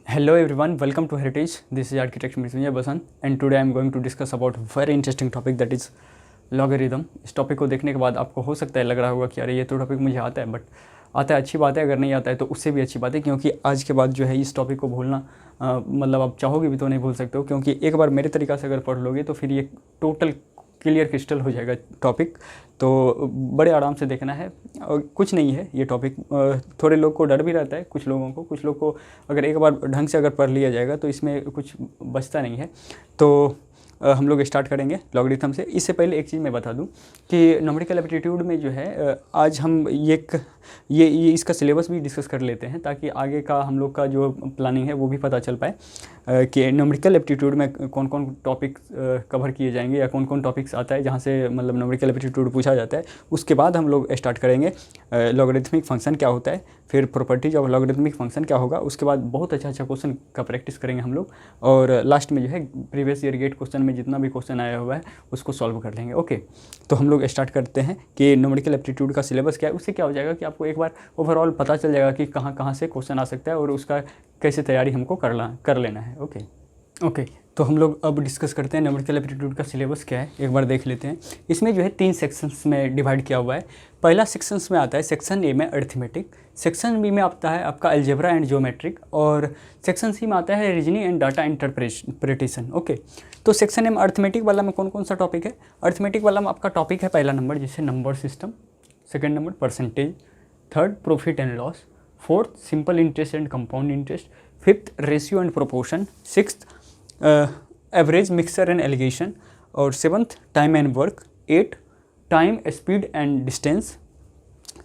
Hello everyone, welcome to Heritage. This is architect Mrityunjay Basan and today I am going to discuss about very interesting topic that is logarithm. इस topic को देखने के बाद आपको हो सकता है लग रहा होगा कि अरे ये तो टॉपिक मुझे आता है, बट आता है अच्छी बात है, अगर नहीं आता है तो उससे भी अच्छी बात है, क्योंकि आज के बाद जो है इस टॉपिक को भूलना मतलब आप चाहोगे भी तो नहीं भूल सकते हो, क्योंकि एक बार मेरे तरीक़ा से अगर पढ़ लोगे तो फिर ये टोटल क्लियर क्रिस्टल हो जाएगा टॉपिक। तो बड़े आराम से देखना है और कुछ नहीं है ये टॉपिक। थोड़े लोग को डर भी रहता है, कुछ लोगों को अगर एक बार ढंग से अगर पढ़ लिया जाएगा तो इसमें कुछ बचता नहीं है। तो हम लोग स्टार्ट करेंगे लॉगरिथम से। इससे पहले एक चीज़ मैं बता दूं कि न्यूमेरिकल एप्टीट्यूड में जो है आज हम ये इसका सिलेबस भी डिस्कस कर लेते हैं, ताकि आगे का हम लोग का जो प्लानिंग है वो भी पता चल पाए कि न्यूमेरिकल एप्टीट्यूड में कौन कौन टॉपिक कवर किए जाएंगे या कौन कौन टॉपिक्स आता है जहाँ से मतलब न्यूमेरिकल एप्टीट्यूड पूछा जाता है। उसके बाद हम लोग स्टार्ट करेंगे लॉगरिथमिक फंक्शन क्या होता है, फिर प्रॉपर्टीज ऑफ लॉगरिथमिक फंक्शन क्या होगा, उसके बाद बहुत अच्छा क्वेश्चन का प्रैक्टिस करेंगे हम लोग, और लास्ट में जो है प्रीवियस ईयर गेट क्वेश्चन में जितना भी क्वेश्चन आया हुआ है उसको सॉल्व कर लेंगे। ओके, तो हम लोग स्टार्ट करते हैं कि न्यूमेरिकल एप्टीट्यूड का सिलेबस क्या है। उससे क्या हो जाएगा कि आपको एक बार ओवरऑल पता चल जाएगा कि कहाँ कहाँ से क्वेश्चन आ सकता है और उसका कैसे तैयारी हमको कर लेना है। ओके, तो हम लोग अब डिस्कस करते हैं न्यूमेरिकल एप्टीट्यूड का सिलेबस क्या है, एक बार देख लेते हैं। इसमें जो है 3 सेक्शंस में डिवाइड किया हुआ है। पहला सेक्शंस में आता है सेक्शन ए में अरिथमेटिक, सेक्शन बी में आता है आपका अलजेब्रा एंड ज्योमेट्रिक, और सेक्शन सी में आता है reasoning and data interpretation. Okay, तो सेक्शन ए में अरिथमेटिक वाला में कौन कौन सा टॉपिक है। अरिथमेटिक वाला में आपका टॉपिक है पहला नंबर जैसे number system, second number percentage, third profit and loss, fourth simple interest and compound interest, fifth ratio and proportion, sixth average mixture and alligation, और seventh time and work, 8 time speed and distance.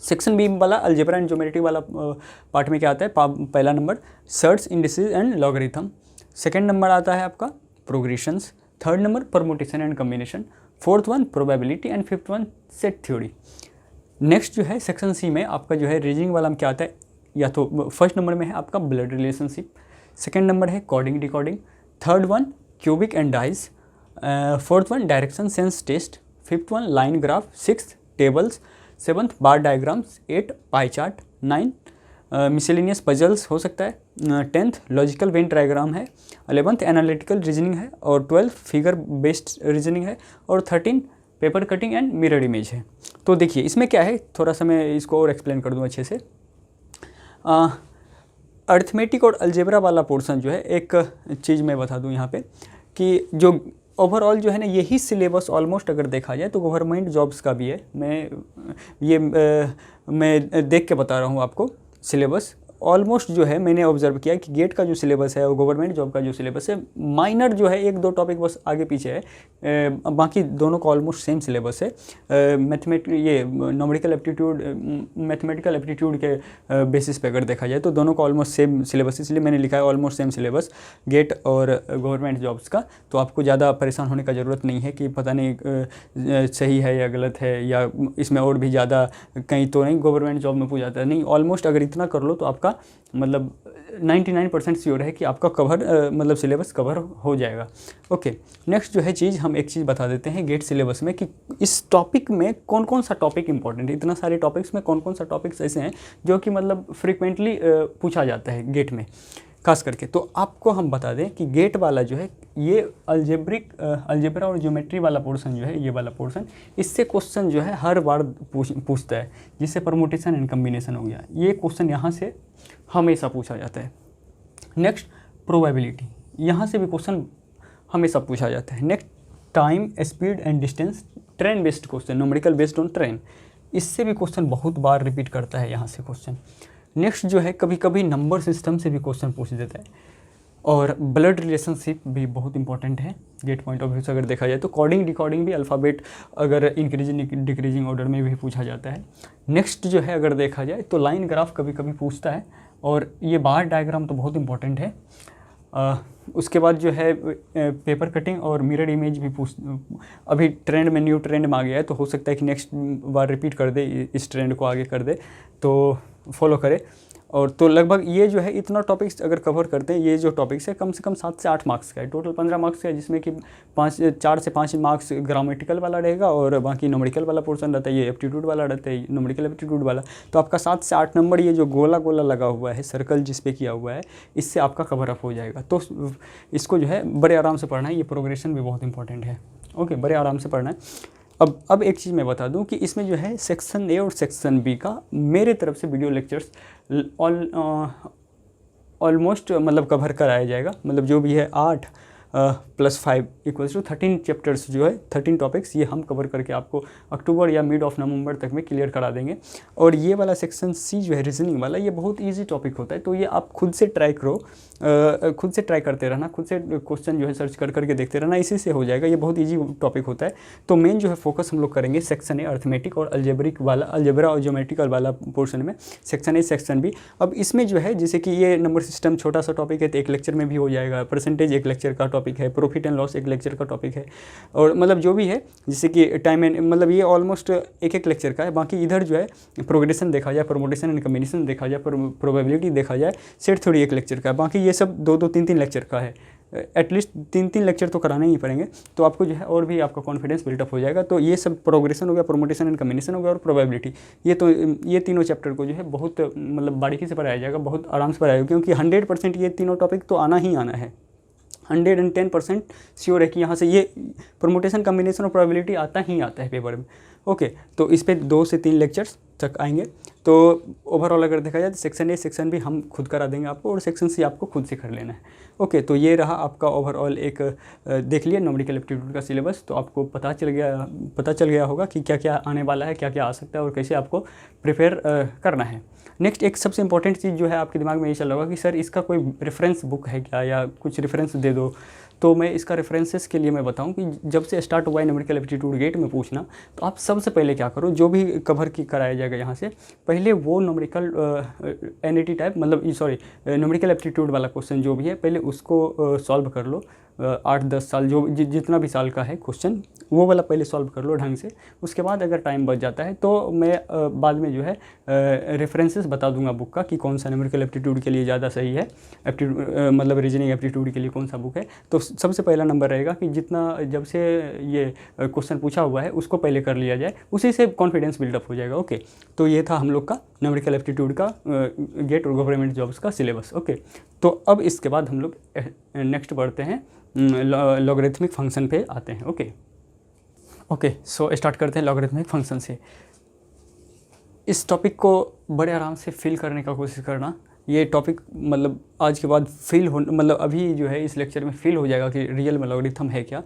Section B वाला algebra and geometry वाला part में क्या आता है, पहला number surds indices and logarithm, second number आता है आपका progressions, third number permutation and combination, fourth one probability and fifth one set theory. Next जो है सेक्शन सी में आपका जो है रीजनिंग वाला में क्या आता है, या तो फर्स्ट नंबर में है आपका ब्लड रिलेशनशिप, सेकेंड नंबर है coding decoding, third one cubic and dice, fourth one direction sense test, fifth one line graph, sixth tables, seventh bar diagrams, 8 pie chart, 9 miscellaneous puzzles हो सकता है, 10th logical Venn diagram है, 11th analytical reasoning है, और 12th figure based reasoning है, और 13 paper cutting and mirror image है। तो देखिए इसमें क्या है, थोड़ा सा मैं इसको और एक्सप्लेन कर दूँ अच्छे से। अरिथमेटिक और अलजेब्रा वाला पोर्शन जो है, एक चीज़ मैं बता दूं यहाँ पे कि जो ओवरऑल जो है ना यही सिलेबस ऑलमोस्ट अगर देखा जाए तो गवर्नमेंट जॉब्स का भी है। मैं देख के बता रहा हूँ आपको सिलेबस। ऑलमोस्ट जो है मैंने ऑब्जर्व किया कि गेट का जो सिलेबस है और गवर्नमेंट जॉब का जो सिलेबस है, माइनर जो है 1-2 टॉपिक बस आगे पीछे है, बाकी दोनों का ऑलमोस्ट सेम सिलेबस है। न्यूमेरिकल एप्टीट्यूड मैथमेटिकल एप्टीट्यूड के बेसिस पे अगर देखा जाए तो दोनों का ऑलमोस्ट सेम सिलेबस, इसलिए मैंने लिखा है ऑलमोस्ट सेम सिलेबस गेट और गवर्नमेंट जॉब्स का। तो आपको ज़्यादा परेशान होने का ज़रूरत नहीं है कि पता नहीं सही है या गलत है, या इसमें और भी ज़्यादा कहीं तो नहीं गवर्नमेंट जॉब में पूछ जाता है। नहीं, ऑलमोस्ट अगर इतना कर लो तो आपका मतलब 99% श्योर है कि आपका कवर मतलब सिलेबस कवर हो जाएगा। ओके, नेक्स्ट जो है चीज़, हम एक चीज़ बता देते हैं गेट सिलेबस में कि इस टॉपिक में कौन कौन सा टॉपिक इंपॉर्टेंट है। इतना सारे टॉपिक्स में कौन कौन सा टॉपिक्स ऐसे हैं जो कि मतलब फ्रिक्वेंटली पूछा जाता है गेट में खास करके। तो आपको हम बता दें कि गेट वाला जो है ये अलजेब्रा और ज्योमेट्री वाला पोर्शन जो है, ये वाला पोर्शन, इससे क्वेश्चन जो है हर बार पूछता है, जिससे परमुटेशन एंड कम्बिनेशन हो गया, ये क्वेश्चन यहाँ से हमेशा पूछा जाता है। नेक्स्ट प्रोबेबिलिटी, यहाँ से भी क्वेश्चन हमेशा पूछा जाता है। Next time speed and distance, train based question, numerical based on train, इससे भी क्वेश्चन बहुत बार रिपीट करता है यहाँ से क्वेश्चन। नेक्स्ट जो है कभी कभी नंबर सिस्टम से भी क्वेश्चन पूछ देता है, और ब्लड रिलेशनशिप भी बहुत इंपॉर्टेंट है गेट पॉइंट ऑफ व्यू से अगर देखा जाए तो। कोडिंग डिकोडिंग भी अल्फ़ाबेट अगर इंक्रीजिंग डिक्रीजिंग ऑर्डर में भी पूछा जाता है। नेक्स्ट जो है अगर देखा जाए तो लाइन ग्राफ कभी कभी पूछता है, और ये बार डायग्राम तो बहुत इंपॉर्टेंट है। उसके बाद जो है पेपर कटिंग और मिरर इमेज भी अभी ट्रेंड में, न्यू ट्रेंड में आ गया है, तो हो सकता है कि नेक्स्ट बार रिपीट कर दे, इस ट्रेंड को आगे कर दे, तो फॉलो करे। और तो लगभग ये जो है इतना टॉपिक्स अगर कवर करते हैं, ये जो टॉपिक्स है कम से कम 7 से 8 मार्क्स का है, टोटल 15 मार्क्स का है, जिसमें कि 4 से 5 मार्क्स ग्रामेटिकल वाला रहेगा और बाकी न्यूमेरिकल वाला पोर्शन रहता है, ये एप्टीट्यूड वाला रहता है, न्यूमेरिकल एप्टीट्यूड वाला। तो आपका 7 से 8 नंबर ये जो गोला गोला लगा हुआ है, सर्कल जिस पे किया हुआ है, इससे आपका कवर अप हो जाएगा। तो इसको जो है बड़े आराम से पढ़ना है, ये प्रोग्रेशन भी बहुत इंपॉर्टेंट है। ओके, बड़े आराम से पढ़ना है। अब एक चीज़ मैं बता दूं कि इसमें जो है सेक्शन ए और सेक्शन बी का मेरे तरफ से वीडियो लेक्चर्स ऑलमोस्ट मतलब कवर कराया जाएगा। मतलब जो भी है 8 + 5 = 13 चैप्टर्स जो है 13 टॉपिक्स, ये हम कवर करके आपको अक्टूबर या मिड ऑफ नवंबर तक में क्लियर करा देंगे। और ये वाला सेक्शन सी जो है रीजनिंग वाला, ये बहुत इजी टॉपिक होता है, तो ये आप खुद से ट्राई करो, खुद से ट्राई करते रहना, खुद से क्वेश्चन जो है सर्च कर करके देखते रहना, इसी से हो जाएगा। ये बहुत ईजी टॉपिक होता है। तो मेन जो है फोकस हम लोग करेंगे सेक्शन ए अर्थमेटिक और अलजेब्रिक वाला, अलजेब्रा और ज्योमेट्रिकल वाला पोर्शन में, सेक्शन ए सेक्शन बी। अब इसमें जो है जैसे कि ये नंबर सिस्टम छोटा सा टॉपिक है तो एक लेक्चर में भी हो जाएगा, परसेंटेज एक लेक्चर का टॉपिक है, प्रॉफिट एंड लॉस एक लेक्चर का टॉपिक है, और मतलब जो भी है जैसे कि टाइम एंड, मतलब ये ऑलमोस्ट एक लेक्चर का है। बाकी इधर जो है प्रोग्रेशन देखा जाए, परमुटेशन एंड कॉम्बिनेशन देखा जाए, प्रोबेबिलिटी देखा जाए, सेट थ्योरी एक लेक्चर का है। बाकी ये सब 2-2, 3-3 लेक्चर का है, एटलीस्ट 3-3 लेक्चर तो कराने ही पड़ेंगे। तो आपको जो है और भी आपका कॉन्फिडेंस बिल्डअप हो जाएगा। तो ये सब प्रोग्रेशन हो गया, परमुटेशन एंड कॉम्बिनेशन हो गया और प्रोबेबिलिटी, ये तीनों चैप्टर को जो है बहुत मतलब बारीकी से पढ़ाया जाएगा, बहुत आराम से पढ़ाया जाएगा, क्योंकि 100% ये तीनों टॉपिक तो आना ही आना है। 110% श्योर है कि यहाँ से ये परमुटेशन कॉम्बिनेशन और प्रोबेबिलिटी आता ही आता है पेपर में। ओके, तो इस पे 2 से 3 लेक्चर्स तक आएंगे। तो ओवरऑल अगर देखा जाए तो सेक्शन ए सेक्शन बी हम खुद करा देंगे आपको, और सेक्शन सी आपको खुद से कर लेना है। ओके, तो ये रहा आपका ओवरऑल एक देख लिया न्यूमेरिकल एप्टीट्यूड का सिलेबस। तो आपको पता चल गया होगा कि क्या क्या आने वाला है, क्या क्या आ सकता है और कैसे आपको प्रिपेयर करना है। नेक्स्ट एक सबसे इंपॉर्टेंट चीज़ जो है आपके दिमाग में ये चल रहा होगा कि सर इसका कोई रेफरेंस बुक है क्या, या कुछ रेफरेंस दे दो। तो मैं इसका रेफरेंसेस के लिए मैं बताऊं कि जब से स्टार्ट हुआ है न्यूमेरिकल एप्टीट्यूड गेट में पूछना, तो आप सबसे पहले क्या करो, जो भी कवर की कराया जाएगा यहाँ से, पहले वो न्यूमेरिकल एनईटी टाइप, मतलब सॉरी न्यूमेरिकल एप्टीट्यूड वाला क्वेश्चन जो भी है, पहले उसको सॉल्व कर लो। 8-10 साल जो जितना भी साल का है क्वेश्चन, वो वाला पहले सॉल्व कर लो ढंग से। उसके बाद अगर टाइम बच जाता है तो मैं बाद में जो है रेफरेंसेस बता दूंगा बुक का कि कौन सा न्यूमेरिकल एप्टीट्यूड के लिए ज़्यादा सही है, मतलब रीजनिंग एप्टीट्यूड के लिए कौन सा बुक है। तो सबसे पहला नंबर रहेगा कि जितना जब से ये क्वेश्चन पूछा हुआ है उसको पहले कर लिया जाए, उसी से कॉन्फिडेंस बिल्डअप हो जाएगा। ओके, तो ये था हम लोग का न्यूमेरिकल एप्टीट्यूड का गेट और गवर्नमेंट जॉब्स का सिलेबस। ओके, तो अब इसके बाद हम लोग नेक्स्ट बढ़ते हैं, लॉगरिथमिक फंक्शन पे आते हैं। ओके, सो स्टार्ट करते हैं लॉगरिथमिक फंक्शन से। इस टॉपिक को बड़े आराम से फील करने का कोशिश करना। ये टॉपिक मतलब आज के बाद फील हो, मतलब अभी जो है इस लेक्चर में फील हो जाएगा कि रियल में लॉगरिथम है क्या।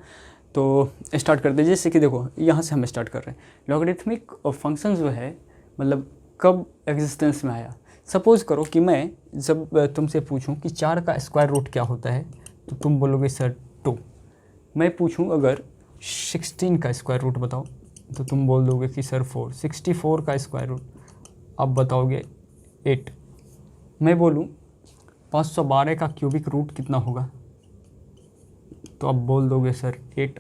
तो स्टार्ट करते हैं। जैसे कि देखो यहाँ से हम स्टार्ट कर रहे हैं। लॉगरिथमिक फंक्शन जो है मतलब कब एग्जिस्टेंस में आया। सपोज़ करो कि मैं जब तुमसे पूछूं कि 4 का स्क्वायर रूट क्या होता है, तो तुम बोलोगे सर 2। मैं पूछूं अगर 16 का स्क्वायर रूट बताओ, तो तुम बोल दोगे कि सर 4। 64 का स्क्वायर रूट आप बताओगे 8। मैं बोलूं 512 का क्यूबिक रूट कितना होगा, तो आप बोल दोगे सर 8।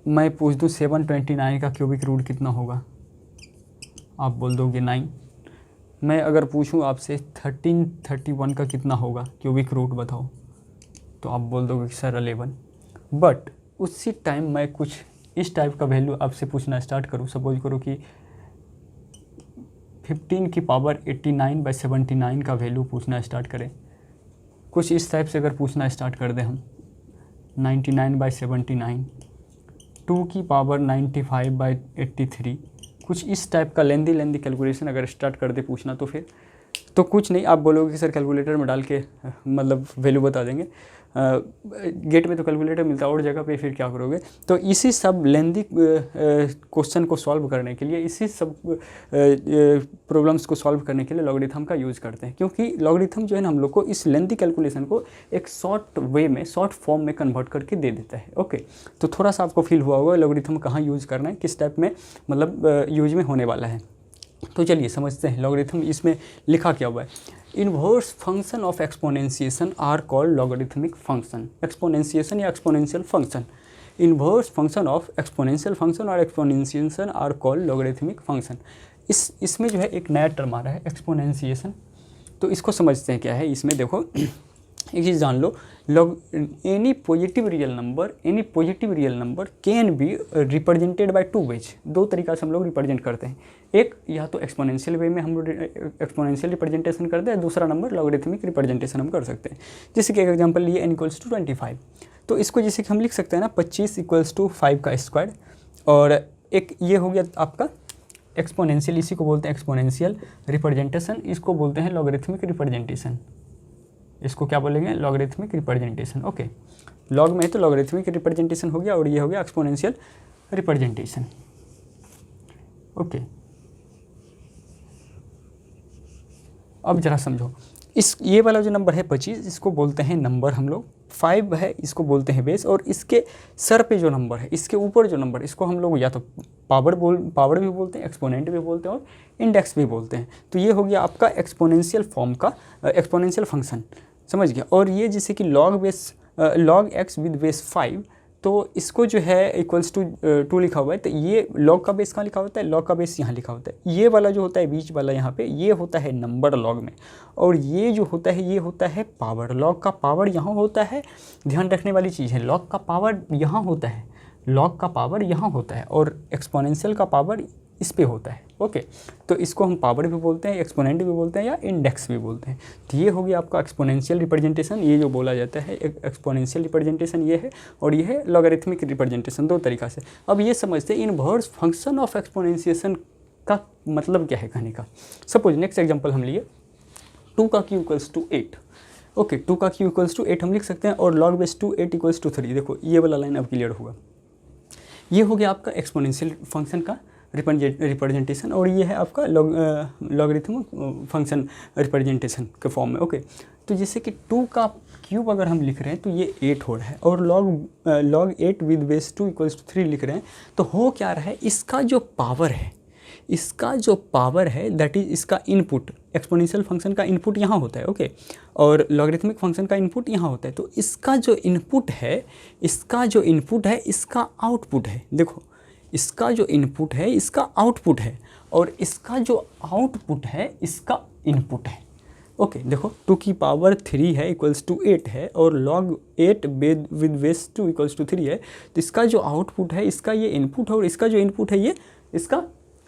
मैं पूछ दूं 729 का क्यूबिक रूट कितना होगा, आप बोल दोगे 9। मैं अगर पूछूं आपसे 1331 का कितना होगा क्यूबिक रूट बताओ, तो आप बोल दोगे कि सर 11। बट उसी टाइम मैं कुछ इस टाइप का वैल्यू आपसे पूछना स्टार्ट करूं। सपोज करो कि 15 की पावर 89/79 का वैल्यू पूछना स्टार्ट करें। कुछ इस टाइप से अगर पूछना स्टार्ट कर दें हम 99/79, 2 की पावर 95/83, कुछ इस टाइप का लेंदी कैलकुलेशन अगर स्टार्ट कर दे पूछना, तो फिर तो कुछ नहीं, आप बोलोगे कि सर कैलकुलेटर में डाल के मतलब वैल्यू बता देंगे। गेट में तो कैलकुलेटर मिलता है और जगह पे, फिर क्या करोगे। तो इसी सब लेंदी क्वेश्चन को सॉल्व करने के लिए, इसी सब प्रॉब्लम्स को सॉल्व करने के लिए लॉगरिथम का यूज़ करते हैं, क्योंकि लॉगरिथम जो है ना हम लोग को इस लेंदी कैलकुलेशन को एक शॉर्ट वे में, शॉर्ट फॉर्म में कन्वर्ट करके दे देता है। ओके, तो थोड़ा सा आपको फील हुआ होगा लॉगरिथम कहाँ यूज़ करना है, किस टाइप में मतलब यूज में होने वाला है। तो चलिए समझते हैं लॉगरिथम इसमें लिखा क्या हुआ है। Inverse function of exponentiation are called logarithmic function. Exponentiation या exponential function, inverse function of exponential function और exponentiation are called logarithmic function. इसमें जो है एक नया टर्म आ रहा है एक्सपोनेंशिएशन। तो इसको समझते हैं क्या है। इसमें देखो एक चीज़ जान लो, log any positive real number can be represented by two ways. दो तरीका से हम लोग रिप्रेजेंट करते हैं। एक या तो एक्सपोनेंशियल वे में हम लोग एक्सपोनेंशियल रिप्रेजेंटेशन करते हैं, दूसरा नंबर लॉगरिथमिक रिप्रेजेंटेशन हम कर सकते हैं। जैसे कि एक एग्जांपल लिए n = 25, तो इसको जैसे कि हम लिख सकते हैं ना 25 = 5 का स्क्वायर। और एक ये हो गया आपका एक्सपोनेंशियल, इसी को बोलते हैं एक्सपोनेंशियल रिप्रेजेंटेशन, इसको बोलते हैं लॉगरिथमिक रिप्रेजेंटेशन। इसको क्या बोलेंगे? Logarithmic representation. ओके, लॉग में है तो लॉगरिथमिक रिप्रेजेंटेशन हो गया, और ये हो गया एक्सपोनेंशियल रिप्रेजेंटेशन। ओके, अब जरा समझो, ये वाला जो नंबर है 25, इसको बोलते हैं नंबर हम लोग। 5 है, इसको बोलते हैं बेस। और इसके सर पे जो नंबर है, इसके ऊपर जो नंबर, इसको हम लोग या तो पावर भी बोलते हैं, एक्सपोनेंट भी बोलते हैं, और इंडेक्स भी बोलते हैं। तो ये हो गया आपका एक्सपोनेंशियल फॉर्म का एक्सपोनेंशियल फंक्शन, समझ गया। और ये जैसे कि log x विद बेस 5, तो इसको जो है =2 लिखा हुआ है। तो ये लॉग का बेस कहाँ लिखा होता है? लॉग का बेस यहाँ लिखा होता है। ये वाला जो होता है बीच वाला यहाँ पे, ये होता है नंबर लॉग में। और ये जो होता है ये होता है पावर। लॉग का पावर यहाँ होता है, ध्यान रखने वाली चीज़ है, लॉग का पावर यहाँ होता है, लॉग का पावर यहाँ होता है, और एक्सपोनेंशियल का पावर इस पे होता है। ओके, तो इसको हम पावर भी बोलते हैं, एक्सपोनेंट भी बोलते हैं, या इंडेक्स भी बोलते हैं। तो ये हो गया आपका एक्सपोनेंशियल रिप्रेजेंटेशन, ये जो बोला जाता है एक्सपोनेंशियल रिप्रेजेंटेशन ये है, और ये है लॉगरिथमिक रिप्रेजेंटेशन। दो तरीका से। अब ये समझते हैं इनवर्स फंक्शन ऑफ एक्सपोनेंशिएशन का मतलब क्या है कहने का। सपोज नेक्स्ट एग्जाम्पल हम लिए 2 का Q = 8। ओके, 2 का Q = 8 हम लिख सकते हैं, और log base 2 8 = 3। देखो ये वाला लाइन अब क्लियर होगा। ये हो गया आपका एक्सपोनेंशियल फंक्शन का रिप्रेजेंटेशन, और ये है आपका लॉगरिथमिक फंक्शन रिप्रेजेंटेशन के फॉर्म में। ओके, तो जैसे कि 2 का क्यूब अगर हम लिख रहे हैं तो ये 8 हो रहा है, और log 8 विद बेस 2 = 3 लिख रहे हैं। तो हो क्या रहा है, इसका जो पावर है दैट इज इसका इनपुट, एक्सपोनेंशियल फंक्शन का इनपुट यहाँ होता है। ओके, और लॉगरिथमिक फंक्शन का इनपुट यहाँ होता है। तो इसका जो इनपुट है इसका आउटपुट है। देखो, इसका जो इनपुट है इसका आउटपुट है, और इसका जो आउटपुट है इसका इनपुट है। ओके, देखो 2 की पावर 3 है =8 है, और log 8 विद बेस 2 = 3 है। तो इसका जो आउटपुट है इसका ये इनपुट है, और इसका जो इनपुट है ये इसका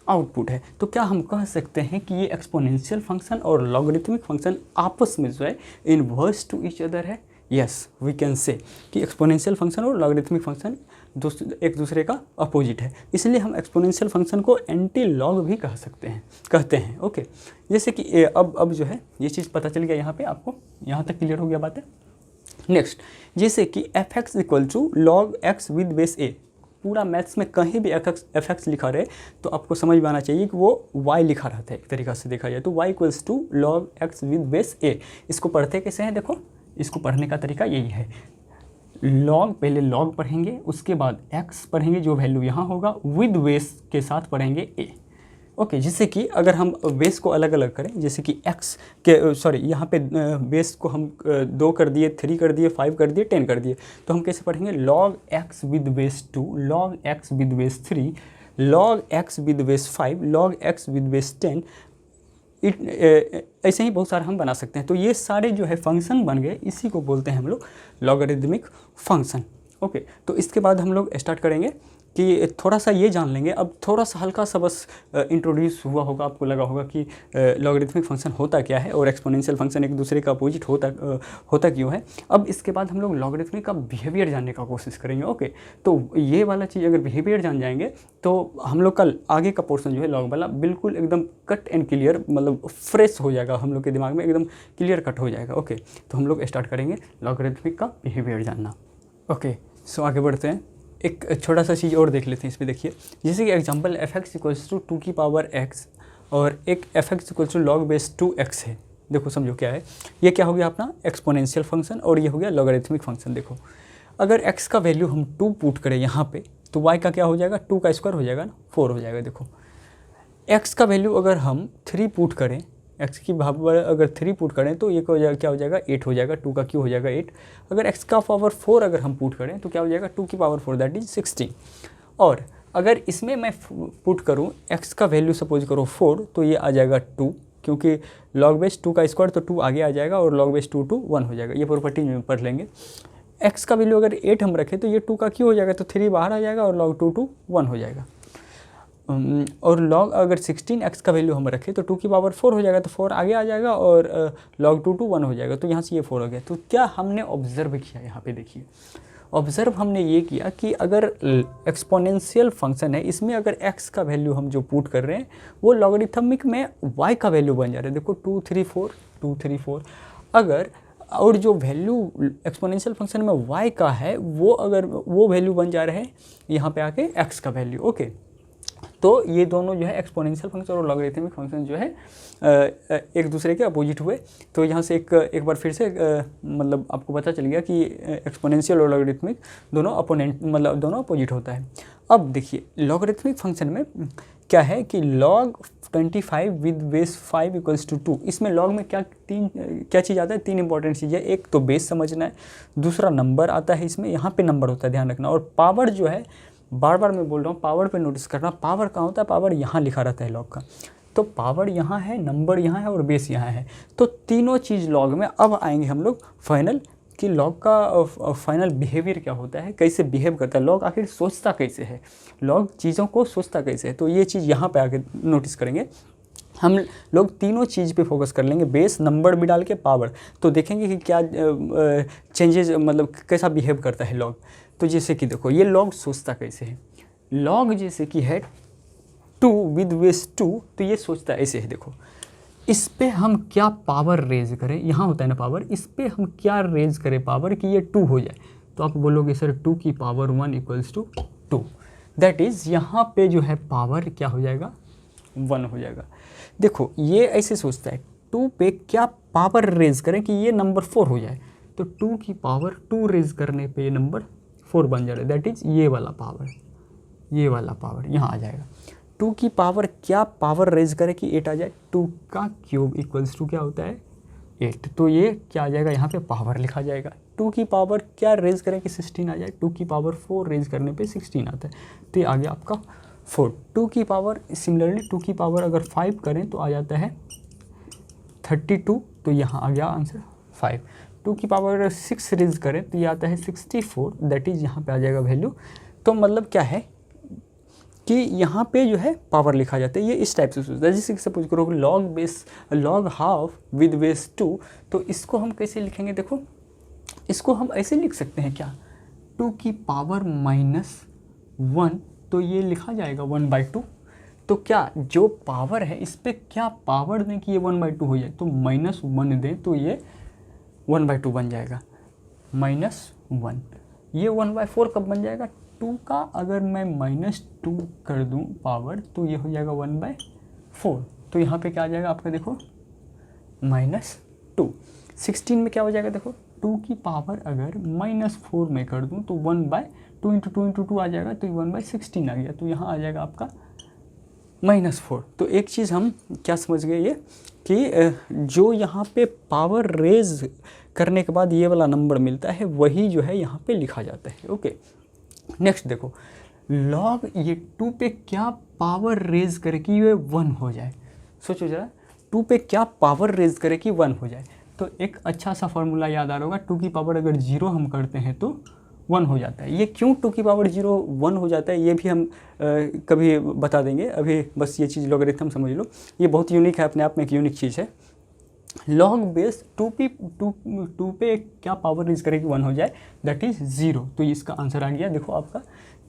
आउटपुट है। तो क्या हम कह सकते हैं कि ये एक्सपोनेंशियल फंक्शन और लॉगरिथमिक फंक्शन आपस में जो है इनवर्स टू ईच अदर है? यस, वी कैन से कि एक्सपोनेंशियल फंक्शन और लॉगरिथमिक फंक्शन एक दूसरे का अपोजिट है। इसलिए हम एक्सपोनेंशियल फंक्शन को एंटी लॉग भी कहते हैं। ओके, जैसे कि अब जो है ये चीज़ पता चल गया यहाँ पे आपको, यहाँ तक क्लियर हो गया बात है। नेक्स्ट, जैसे कि fx = log x with base a। पूरा मैथ्स में कहीं भी fx लिखा रहे तो आपको समझ में आना चाहिए कि वो y लिखा रहता है। एक तरीक़ा से देखा जाए तो y = log x with base a। इसको पढ़ते कैसे हैं? देखो, इसको पढ़ने का तरीका यही है, पहले लॉग पढ़ेंगे, उसके बाद x पढ़ेंगे जो वैल्यू यहाँ होगा, विद बेस के साथ पढ़ेंगे a। ओके, जैसे कि अगर हम बेस को अलग अलग करें, जैसे कि यहाँ पे बेस को हम 2 कर दिए, 3 कर दिए, 5 कर दिए, 10 कर दिए, तो हम कैसे पढ़ेंगे? log x with base 2, log x with base 3, log x with base 5, log x with base 10। ऐसे ही बहुत सारे हम बना सकते हैं। तो ये सारे जो है फंक्शन बन गए, इसी को बोलते हैं हम लोग लॉगरिथमिक फंक्शन। ओके, तो इसके बाद हम लोग स्टार्ट करेंगे कि थोड़ा सा ये जान लेंगे। अब थोड़ा सा हल्का सा बस इंट्रोड्यूस हुआ होगा, आपको लगा होगा कि लॉगरिथमिक फंक्शन होता क्या है और एक्सपोनेंशियल फंक्शन एक दूसरे का अपोजिट होता क्यों है। अब इसके बाद हम लोग लॉगरिथमिक का बिहेवियर जानने का कोशिश करेंगे। ओके, तो ये वाला चीज़ अगर बिहेवियर जान जाएंगे तो हम लोग का आगे का पोर्शन जो है लॉग वाला बिल्कुल एकदम कट एंड क्लियर, मतलब फ्रेश हो जाएगा, हम लोग के दिमाग में एकदम क्लियर कट हो जाएगा। ओके, तो हम लोग स्टार्ट करेंगे लॉगरिथमिक का बिहेवियर जानना। ओके, सो आगे बढ़ते हैं। एक छोटा सा चीज़ और देख लेते हैं इसमें। देखिए, जैसे कि एग्जांपल fx = 2 की पावर x, और एक fx = log base 2x है। देखो समझो क्या है, ये क्या हो गया अपना एक्सपोनेंशियल फंक्शन, और ये हो गया लॉगरिथमिक फंक्शन। देखो, अगर x का वैल्यू हम 2 पुट करें यहाँ पे, तो y का क्या हो जाएगा? 2 का स्क्वायर हो जाएगा ना, 4 हो जाएगा। देखो, x का वैल्यू अगर हम 3 पुट करें, x की पावर अगर 3 पुट करें तो ये क्या हो जाएगा? 8 हो जाएगा। 2 का क्यू हो जाएगा 8। अगर x का पावर 4 अगर हम पुट करें तो क्या हो जाएगा? 2 की पावर 4 दैट इज 16। और अगर इसमें मैं पुट करूँ x का वैल्यू सपोज करो 4, तो ये आ जाएगा 2, क्योंकि log बेस 2 का स्क्वायर तो 2 आगे आ जाएगा और log बेस 2 2 1 हो जाएगा। ये प्रॉपर्टी में पढ़ लेंगे। x का वैल्यू अगर 8 हम रखें तो ये 2 का क्यों हो जाएगा, तो 3 बाहर आ जाएगा और log 2 2 1 हो जाएगा। और log अगर 16 x का वैल्यू हम रखें तो 2 की पावर 4 हो जाएगा, तो 4 आगे आ जाएगा और log 2 2 1 हो जाएगा। तो यहाँ से ये 4 हो गया। तो क्या हमने ऑब्जर्व किया, यहाँ पे देखिए ऑब्जर्व हमने ये किया कि अगर एक्सपोनेंशियल फंक्शन है, इसमें अगर x का वैल्यू हम जो पुट कर रहे हैं वो लॉगरिथमिक में y का वैल्यू बन जा रहा है। देखो 2 3 4 2 3 4, अगर और जो वैल्यू एक्सपोनेंशियल फंक्शन में y का है वो अगर वो वैल्यू बन जा रहे हैं यहाँ पे आके x का वैल्यू। ओके, तो ये दोनों जो है एक्सपोनेंशियल फंक्शन और लॉगरिथमिक फंक्शन जो है एक दूसरे के अपोजिट हुए। तो यहाँ से एक बार फिर से मतलब आपको पता चल गया कि एक्सपोनेंशियल और लॉगरिथमिक दोनों अपोनेंट मतलब दोनों अपोजिट होता है। अब देखिए लॉगरिथमिक फंक्शन में क्या है कि log 25 with base 5 equals to 2। इसमें log में क्या चीज़ आता है, 3 इंपॉर्टेंट चीज़ें। एक तो बेस समझना है, दूसरा नंबर आता है, इसमें यहाँ पे नंबर होता है ध्यान रखना, और पावर जो है बार बार मैं बोल रहा हूँ पावर पे नोटिस करना। पावर कहाँ होता है, पावर यहाँ लिखा रहता है log का। तो पावर यहाँ है, नंबर यहाँ है और बेस यहाँ है। तो तीनों चीज़ log में। अब आएंगे हम लोग फाइनल कि log का फाइनल बिहेवियर क्या होता है, कैसे बिहेव करता है log, आखिर सोचता कैसे है, log चीज़ों को सोचता कैसे है। तो ये चीज़ यहाँ पे आके नोटिस करेंगे। हम लोग तीनों चीज़ पे फोकस कर लेंगे, बेस, नंबर भी डाल के पावर। तो देखेंगे कि क्या चेंजेस मतलब कैसा बिहेव करता है log। तो जैसे कि देखो ये log सोचता कैसे है, log जैसे कि है 2 विद बेस 2, तो ये सोचता ऐसे है। देखो इस पे हम क्या पावर रेज करें, यहाँ होता है ना पावर, इस पे हम क्या रेज करें पावर कि ये 2 हो जाए। तो आप बोलोगे सर 2 की power 1 equals to 2, that is यहाँ पे जो है पावर क्या हो जाएगा, 1 हो जाएगा। देखो ये ऐसे सोचता है 2 पे क्या पावर रेज करें कि ये नंबर 4 हो जाए। तो 2 की पावर 2 रेज करने पे ये नंबर 4 बन जा रहा है, दैट इज़ ये वाला पावर, ये वाला पावर यहाँ आ जाएगा। 2 की पावर क्या पावर रेज करे कि 8 आ जाए, 2 का क्यूब इक्वल्स टू क्या होता है 8। तो ये क्या आ जाएगा, यहाँ पे पावर लिखा जाएगा। 2 की पावर क्या रेज करें कि 16 आ जाए, 2 की पावर 4 रेज करने पे 16 आता है, तो ये आ गया आपका 4। 2 की पावर सिमिलरली 2 की पावर अगर 5 करें तो आ जाता है 32, तो यहाँ आ गया आंसर 5। 2 की पावर अगर 6 रेज करें तो ये आता है 64, दैट इज़ यहाँ पे आ जाएगा वैल्यू। तो मतलब क्या है कि यहाँ पे जो है पावर लिखा जाता है। ये इस टाइप से सोचता है। जैसे सपोज करो log हाफ विद बेस 2, तो इसको हम कैसे लिखेंगे, देखो इसको हम ऐसे लिख सकते हैं क्या, 2 की पावर -1, तो ये लिखा जाएगा 1/2। तो क्या जो पावर है इस पर क्या पावर दें कि ये 1/2 हो जाए, तो -1 दें तो ये 1/2 बन जाएगा, -1। ये 1/4 कब बन जाएगा, 2 का अगर मैं -2 कर दूं पावर तो ये हो जाएगा 1/4। तो यहाँ पे क्या आ जाएगा आपका, देखो -2। 16 में क्या हो जाएगा, देखो 2 की पावर अगर -4 में कर दूं तो 1/2 इंटू 2 इंटू 2 आ जाएगा, तो 1/16 आ गया। तो यहाँ आ जाएगा आपका -4। तो एक चीज़ हम क्या समझ गए ये कि जो यहाँ पे पावर रेज करने के बाद ये वाला नंबर मिलता है वही जो है यहाँ पे लिखा जाता है। ओके, नेक्स्ट देखो log ये 2 पे क्या पावर रेज करे कि ये 1 हो जाए। सोचो जरा 2 पे क्या पावर रेज करे कि 1 हो जाए। तो एक अच्छा सा फॉर्मूला याद आ रहा होगा, 2 की पावर अगर 0 हम करते हैं तो 1 हो जाता है। ये क्यों 2 की पावर 0 1 हो जाता है ये भी हम कभी बता देंगे, अभी बस ये चीज़ लॉगरिथम समझ लो। ये बहुत यूनिक है, अपने आप में एक यूनिक चीज़ है। log बेस 2 पे क्या पावर रेज करेगी 1 हो जाए, दैट इज़ 0। तो इसका आंसर आ गया देखो आपका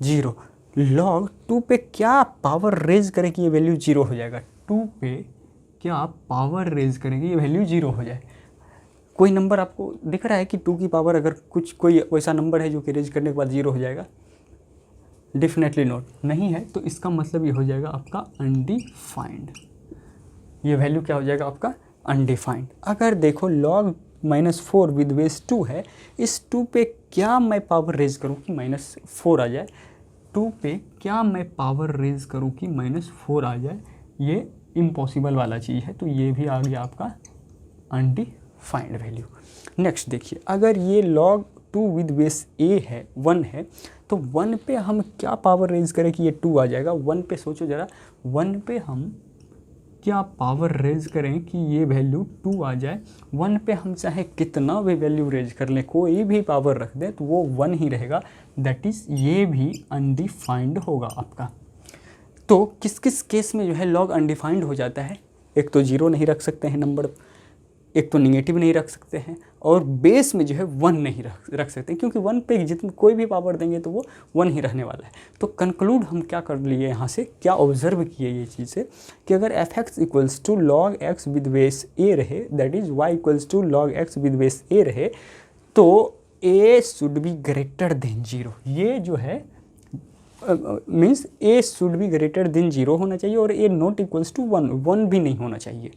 0। log 2 पे क्या पावर रेज करेगी ये वैल्यू 0 हो जाएगा। 2 पे क्या पावर रेज करेगी ये वैल्यू 0 हो जाए। कोई नंबर आपको दिख रहा है कि 2 की पावर अगर कोई वैसा नंबर है जो कि रेज करने के बाद 0 हो जाएगा, डेफिनेटली नॉट, नहीं है। तो इसका मतलब ये हो जाएगा आपका अनडिफाइंड। ये वैल्यू क्या हो जाएगा आपका अनडिफाइंड। अगर देखो log -4 विद बेस 2 है, इस 2 पे क्या मैं पावर रेज करूँ कि -4 आ जाए, 2 पे क्या मैं पावर रेज करूँ कि -4 आ जाए, ये इम्पॉसिबल वाला चीज़ है। तो ये भी आ गया आपका अनडिफाइंड वैल्यू। नेक्स्ट देखिए, अगर ये log 2 विद बेस ए है 1 है, तो 1 पे हम क्या पावर रेज करें कि ये 2 आ जाएगा। 1 पे सोचो ज़रा, 1 पे हम क्या पावर रेज करें कि ये वैल्यू 2 आ जाए। 1 पे हम चाहे कितना भी वैल्यू रेज कर लें, कोई भी पावर रख दें तो वो 1 ही रहेगा। दैट इज़ ये भी अनडिफाइंड होगा आपका। तो किस किस केस में जो है लॉग अनडिफाइंड हो जाता है? एक तो 0 नहीं रख सकते हैं नंबर, एक तो निगेटिव नहीं रख सकते हैं, और बेस में जो है 1 नहीं रख सकते हैं, क्योंकि 1 पे जितनी कोई भी पावर देंगे तो वो 1 ही रहने वाला है। तो कंक्लूड हम क्या कर लिए यहाँ से, क्या ऑब्जर्व किए ये चीज़ से कि अगर f x equals to log x with base a रहे, that is y equals to log x with base a रहे, तो a should be greater than 0। ये जो है means a should be greater than 0 होना चाहिए, और ए नॉट इक्वल्स टू 1 भी नहीं होना चाहिए।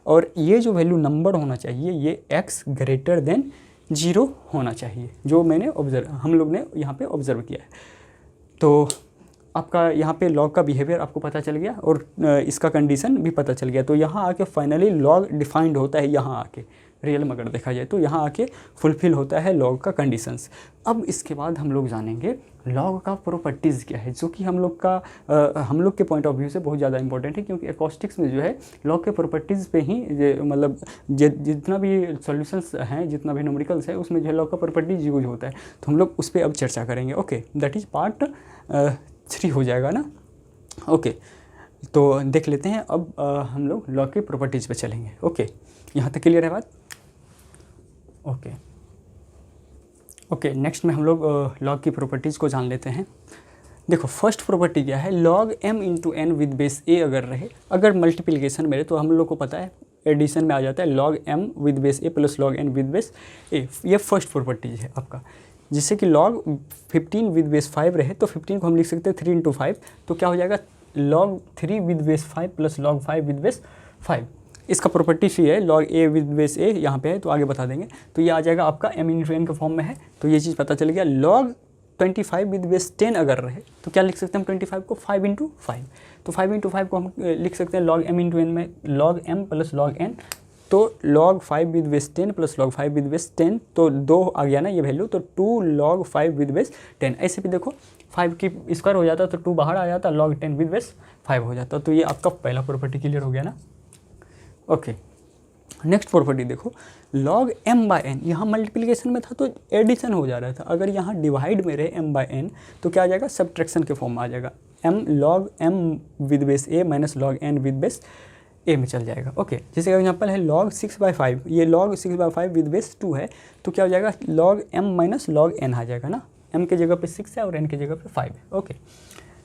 और ये जो वैल्यू नंबर होना चाहिए ये x ग्रेटर देन 0 होना चाहिए, जो हम लोग ने यहाँ पे ऑब्जर्व किया है। तो आपका यहाँ पे लॉग का बिहेवियर आपको पता चल गया, और इसका कंडीशन भी पता चल गया। तो यहाँ आके फाइनली लॉग डिफाइंड होता है, यहाँ आके रियल में अगर देखा जाए तो यहाँ आके फुलफिल होता है लॉग का कंडीशंस। अब इसके बाद हम लोग जानेंगे लॉग का प्रॉपर्टीज़ क्या है, जो कि हम लोग के पॉइंट ऑफ व्यू से बहुत ज़्यादा इंपॉर्टेंट है, क्योंकि एकॉस्टिक्स में जो है लॉग के प्रॉपर्टीज़ पे ही मतलब जितना भी सॉल्यूशंस हैं, जितना भी न्यूमेरिकल्स है, उसमें जो है लॉग का प्रॉपर्टीज यूज होता है। तो हम लोग उस पर अब चर्चा करेंगे। ओके, दैट इज़ पार्ट 3 हो जाएगा ना। ओके, तो देख लेते हैं अब हम लोग लॉग की प्रॉपर्टीज़ पे चलेंगे। ओके, यहाँ तक क्लियर है बात? ओके, नेक्स्ट में हम लोग लॉग की प्रॉपर्टीज़ को जान लेते हैं। देखो, फर्स्ट प्रॉपर्टी क्या है, log m into n with base a अगर रहे, अगर मल्टीप्लिकेशन में रहे तो हम लोग को पता है एडिशन में आ जाता है log m with base a plus log n with base a। ये फर्स्ट प्रॉपर्टीज है आपका। जिससे कि log 15 विद बेस 5 रहे तो 15 को हम लिख सकते हैं 3 इंटू 5, तो क्या हो जाएगा log 3 with base 5 plus log 5 with base 5। इसका प्रॉपर्टी सी है, log a with base a यहाँ पे है तो आगे बता देंगे। तो ये आ जाएगा आपका m इंटू एन के फॉर्म में है, तो ये चीज़ पता चल गया। log 25 विद बेस 10 अगर रहे तो क्या लिख सकते हैं हम 25 को 5 इंटू 5, तो 5 इंटू 5 को हम लिख सकते हैं log m इंटू एन में log m plus log n, तो log 5 with base 10 plus log 5 with base 10, तो 2 आ गया ना ये वैल्यू, तो 2 log 5 विद बेस 10। ऐसे भी देखो 5 की स्क्वायर हो जाता तो 2 बाहर आ जाता, log 10 विद बेस 5 हो जाता। तो ये आपका पहला प्रॉपर्टी क्लियर हो गया ना। ओके, नेक्स्ट प्रॉपर्टी देखो, log m बाय n, यहाँ मल्टीप्लिकेशन में था तो एडिशन हो जा रहा था, अगर यहाँ डिवाइड में रहे m बाय n तो क्या आ जाएगा, सब्ट्रैक्शन के फॉर्म में आ जाएगा। m log m with base a minus log n with base a में चल जाएगा। ओके, जैसे एग्जाम्पल है log 6/5, ये log 6/5 विद बेस 2 है, तो क्या हो जाएगा log m minus log n आ जाएगा ना। m के जगह पे 6 है और n के जगह पे 5 है। ओके,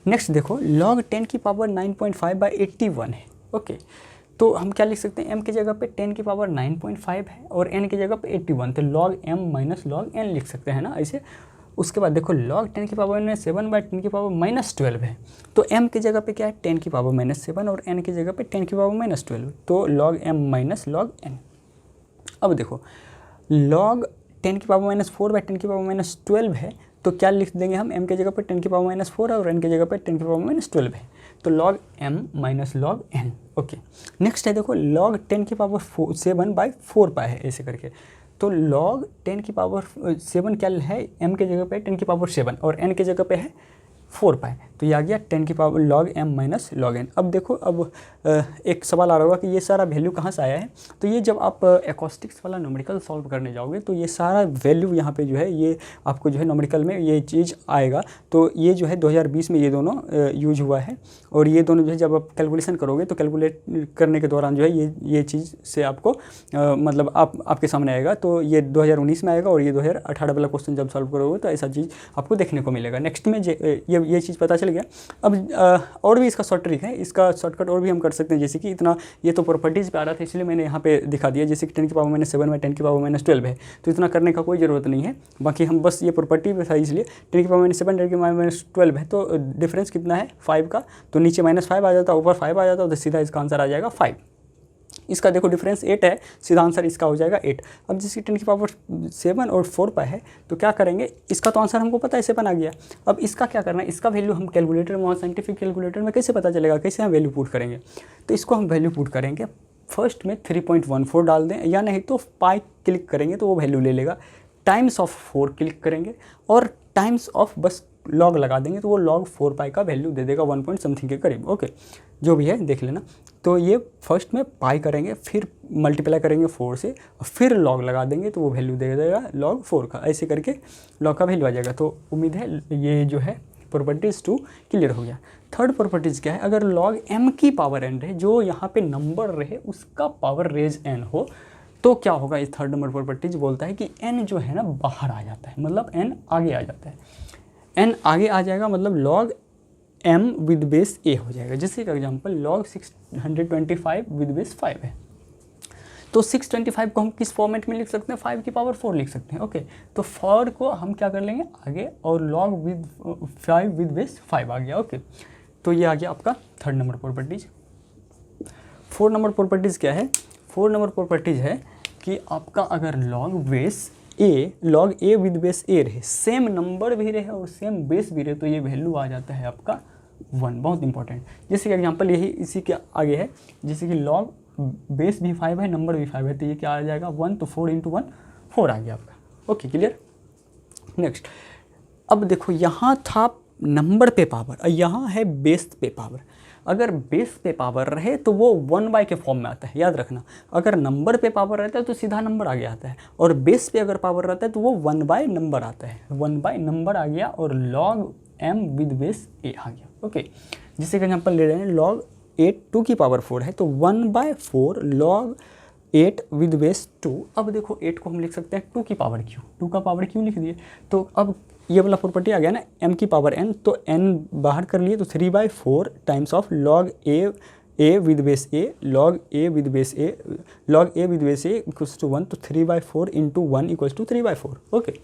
नेक्स्ट देखो, log 10 की पावर 9.5/81 है। ओके, तो हम क्या लिख सकते हैं, m की जगह पे 10 की पावर 9.5 है और n की जगह पे 81, तो log m minus log n लिख सकते हैं ना ऐसे। उसके बाद देखो log 10 की पावर में 7/10 की पावर -12 है, तो m की जगह पे क्या है 10 की पावर -7 और n की जगह पे 10 की पावर -12, तो log m minus log n। अब देखो log 10 की पावर -4/10 की पावर -12 है, तो क्या लिख देंगे हम, m की जगह पे 10 की पावर -4 है और n की जगह पे 10 की पावर -12 है, तो log m minus log n। Okay, next है देखो log 10 की पावर 7/4 है ऐसे करके, तो log 10 की पावर 7 क्या है, m के जगह पे 10 की पावर 7 और n के जगह पे है 4 पाई, तो ये आ गया 10 की power log m minus log n। अब देखो, अब एक सवाल आ रहा होगा कि ये सारा वैल्यू कहाँ से आया है, तो ये जब आप एकॉस्टिक्स वाला न्यूमेरिकल सॉल्व करने जाओगे तो ये सारा वैल्यू यहाँ पे जो है ये आपको जो है न्यूमेरिकल में ये चीज़ आएगा। तो ये जो है 2020 में ये दोनों यूज हुआ है, और ये दोनों जो है जब आप कैलकुलेशन करोगे तो कैलकुलेट करने के दौरान जो है ये चीज़ से आपको मतलब आपके सामने आएगा। तो ये 2019 में आएगा और ये 2018 वाला क्वेश्चन जब सॉल्व करोगे तो ऐसा चीज़ आपको देखने को मिलेगा। नेक्स्ट में ये चीज़ पता चल गया। अब और भी इसका शॉर्ट ट्रिक है, इसका शॉर्टकट और भी हम कर सकते हैं, जैसे कि इतना ये तो प्रॉपर्टीज़ पे आ रहा था इसलिए मैंने यहाँ पे दिखा दिया, जैसे कि 10 की पावर -7 में 10 की पावर -12 है, तो इतना करने का कोई ज़रूरत नहीं है। बाकी हम बस ये प्रॉपर्टी पे था इसलिए 10 की पावर -7 10 की पावर -12 है, तो डिफरेंस कितना है 5 का, तो नीचे -5 आ जाता, ऊपर 5 आ जाता, तो सीधा इसका आंसर आ जाएगा 5। इसका देखो डिफरेंस 8 है, सीधा आंसर इसका हो जाएगा 8। अब जिसकी 10 की पावर 7 और 4 पर है, तो क्या करेंगे, इसका तो आंसर हमको पता है 7 आ गया। अब इसका क्या करना है, इसका वैल्यू हम कैलकुलेटर में, वहाँ साइंटिफिक कैलकुलेटर में कैसे पता चलेगा, कैसे हम वैल्यू पुट करेंगे, तो इसको हम वैल्यू पुट करेंगे। फर्स्ट में 3.14 डाल दें, या नहीं तो पाई क्लिक करेंगे तो वो वैल्यू ले लेगा। टाइम्स ऑफ 4 क्लिक करेंगे और टाइम्स ऑफ बस लॉग लगा देंगे तो वो log 4 पाई का वैल्यू दे देगा 1 पॉइंट समथिंग के करीब। ओके, जो भी है देख लेना। तो ये फर्स्ट में पाई करेंगे, फिर मल्टीप्लाई करेंगे 4 से और फिर लॉग लगा देंगे तो वो वैल्यू दे देगा log 4 का। ऐसे करके लॉग का वैल्यू आ जाएगा। तो उम्मीद है ये जो है प्रॉपर्टीज़ 2 क्लियर हो गया। थर्ड प्रॉपर्टीज़ क्या है, अगर log m की पावर n रहे, जो यहाँ पे नंबर रहे उसका पावर रेज n हो, तो क्या होगा। इस थर्ड नंबर प्रॉपर्टीज बोलता है कि n जो है ना बाहर आ जाता है, मतलब n आगे आ जाता है। n आगे आ जाएगा मतलब log m with base a हो जाएगा। जैसे for example log 625 with base 5 है, तो 625 को हम किस फॉर्मेट में लिख सकते हैं, 5 की पावर 4 लिख सकते हैं। ओके, तो 4 को हम क्या कर लेंगे आगे, और log विद 5 विद बेस 5 आ गया। ओके, तो ये आ गया आपका third number properties. 4 number properties क्या है, 4 नंबर प्रॉपर्टीज़ है कि आपका अगर log a with base a रहे, सेम नंबर भी रहे और सेम बेस भी रहे, तो ये वैल्यू आ जाता है आपका 1। बहुत इंपॉर्टेंट। जैसे कि एग्जांपल यही इसी के आगे है, जैसे कि log बेस भी 5 है, नंबर भी 5 है, तो ये क्या आ जाएगा 1, तो 4 × 1 4 आ गया आपका। Okay, clear. नेक्स्ट, अब देखो यहाँ था नंबर पे पावर और यहाँ है बेस पे पावर। अगर बेस पे पावर रहे तो वो 1 के फॉर्म में आता है, याद रखना। अगर नंबर पे पावर रहता है तो सीधा नंबर आगे आता है, और बेस पे अगर पावर रहता है तो वो 1 नंबर आता है। 1 नंबर आ गया और log m with base a आ गया। ओके, जैसे कि एग्जांपल ले रहे हैं log 8 2 की पावर 4 है, तो 1/4 log 8 विद बेस 2। अब देखो 8 को हम लिख सकते हैं 2 की पावर क्यू, 2 का पावर क्यू लिख दिए। तो अब ये वाला प्रॉपर्टी आ गया ना m की पावर n, तो n बाहर कर लिए तो 3/4 times of log a with base a, log a with base a, log a with base a equals to 1, तो 3/4 × 1 equals to 3/4। Okay,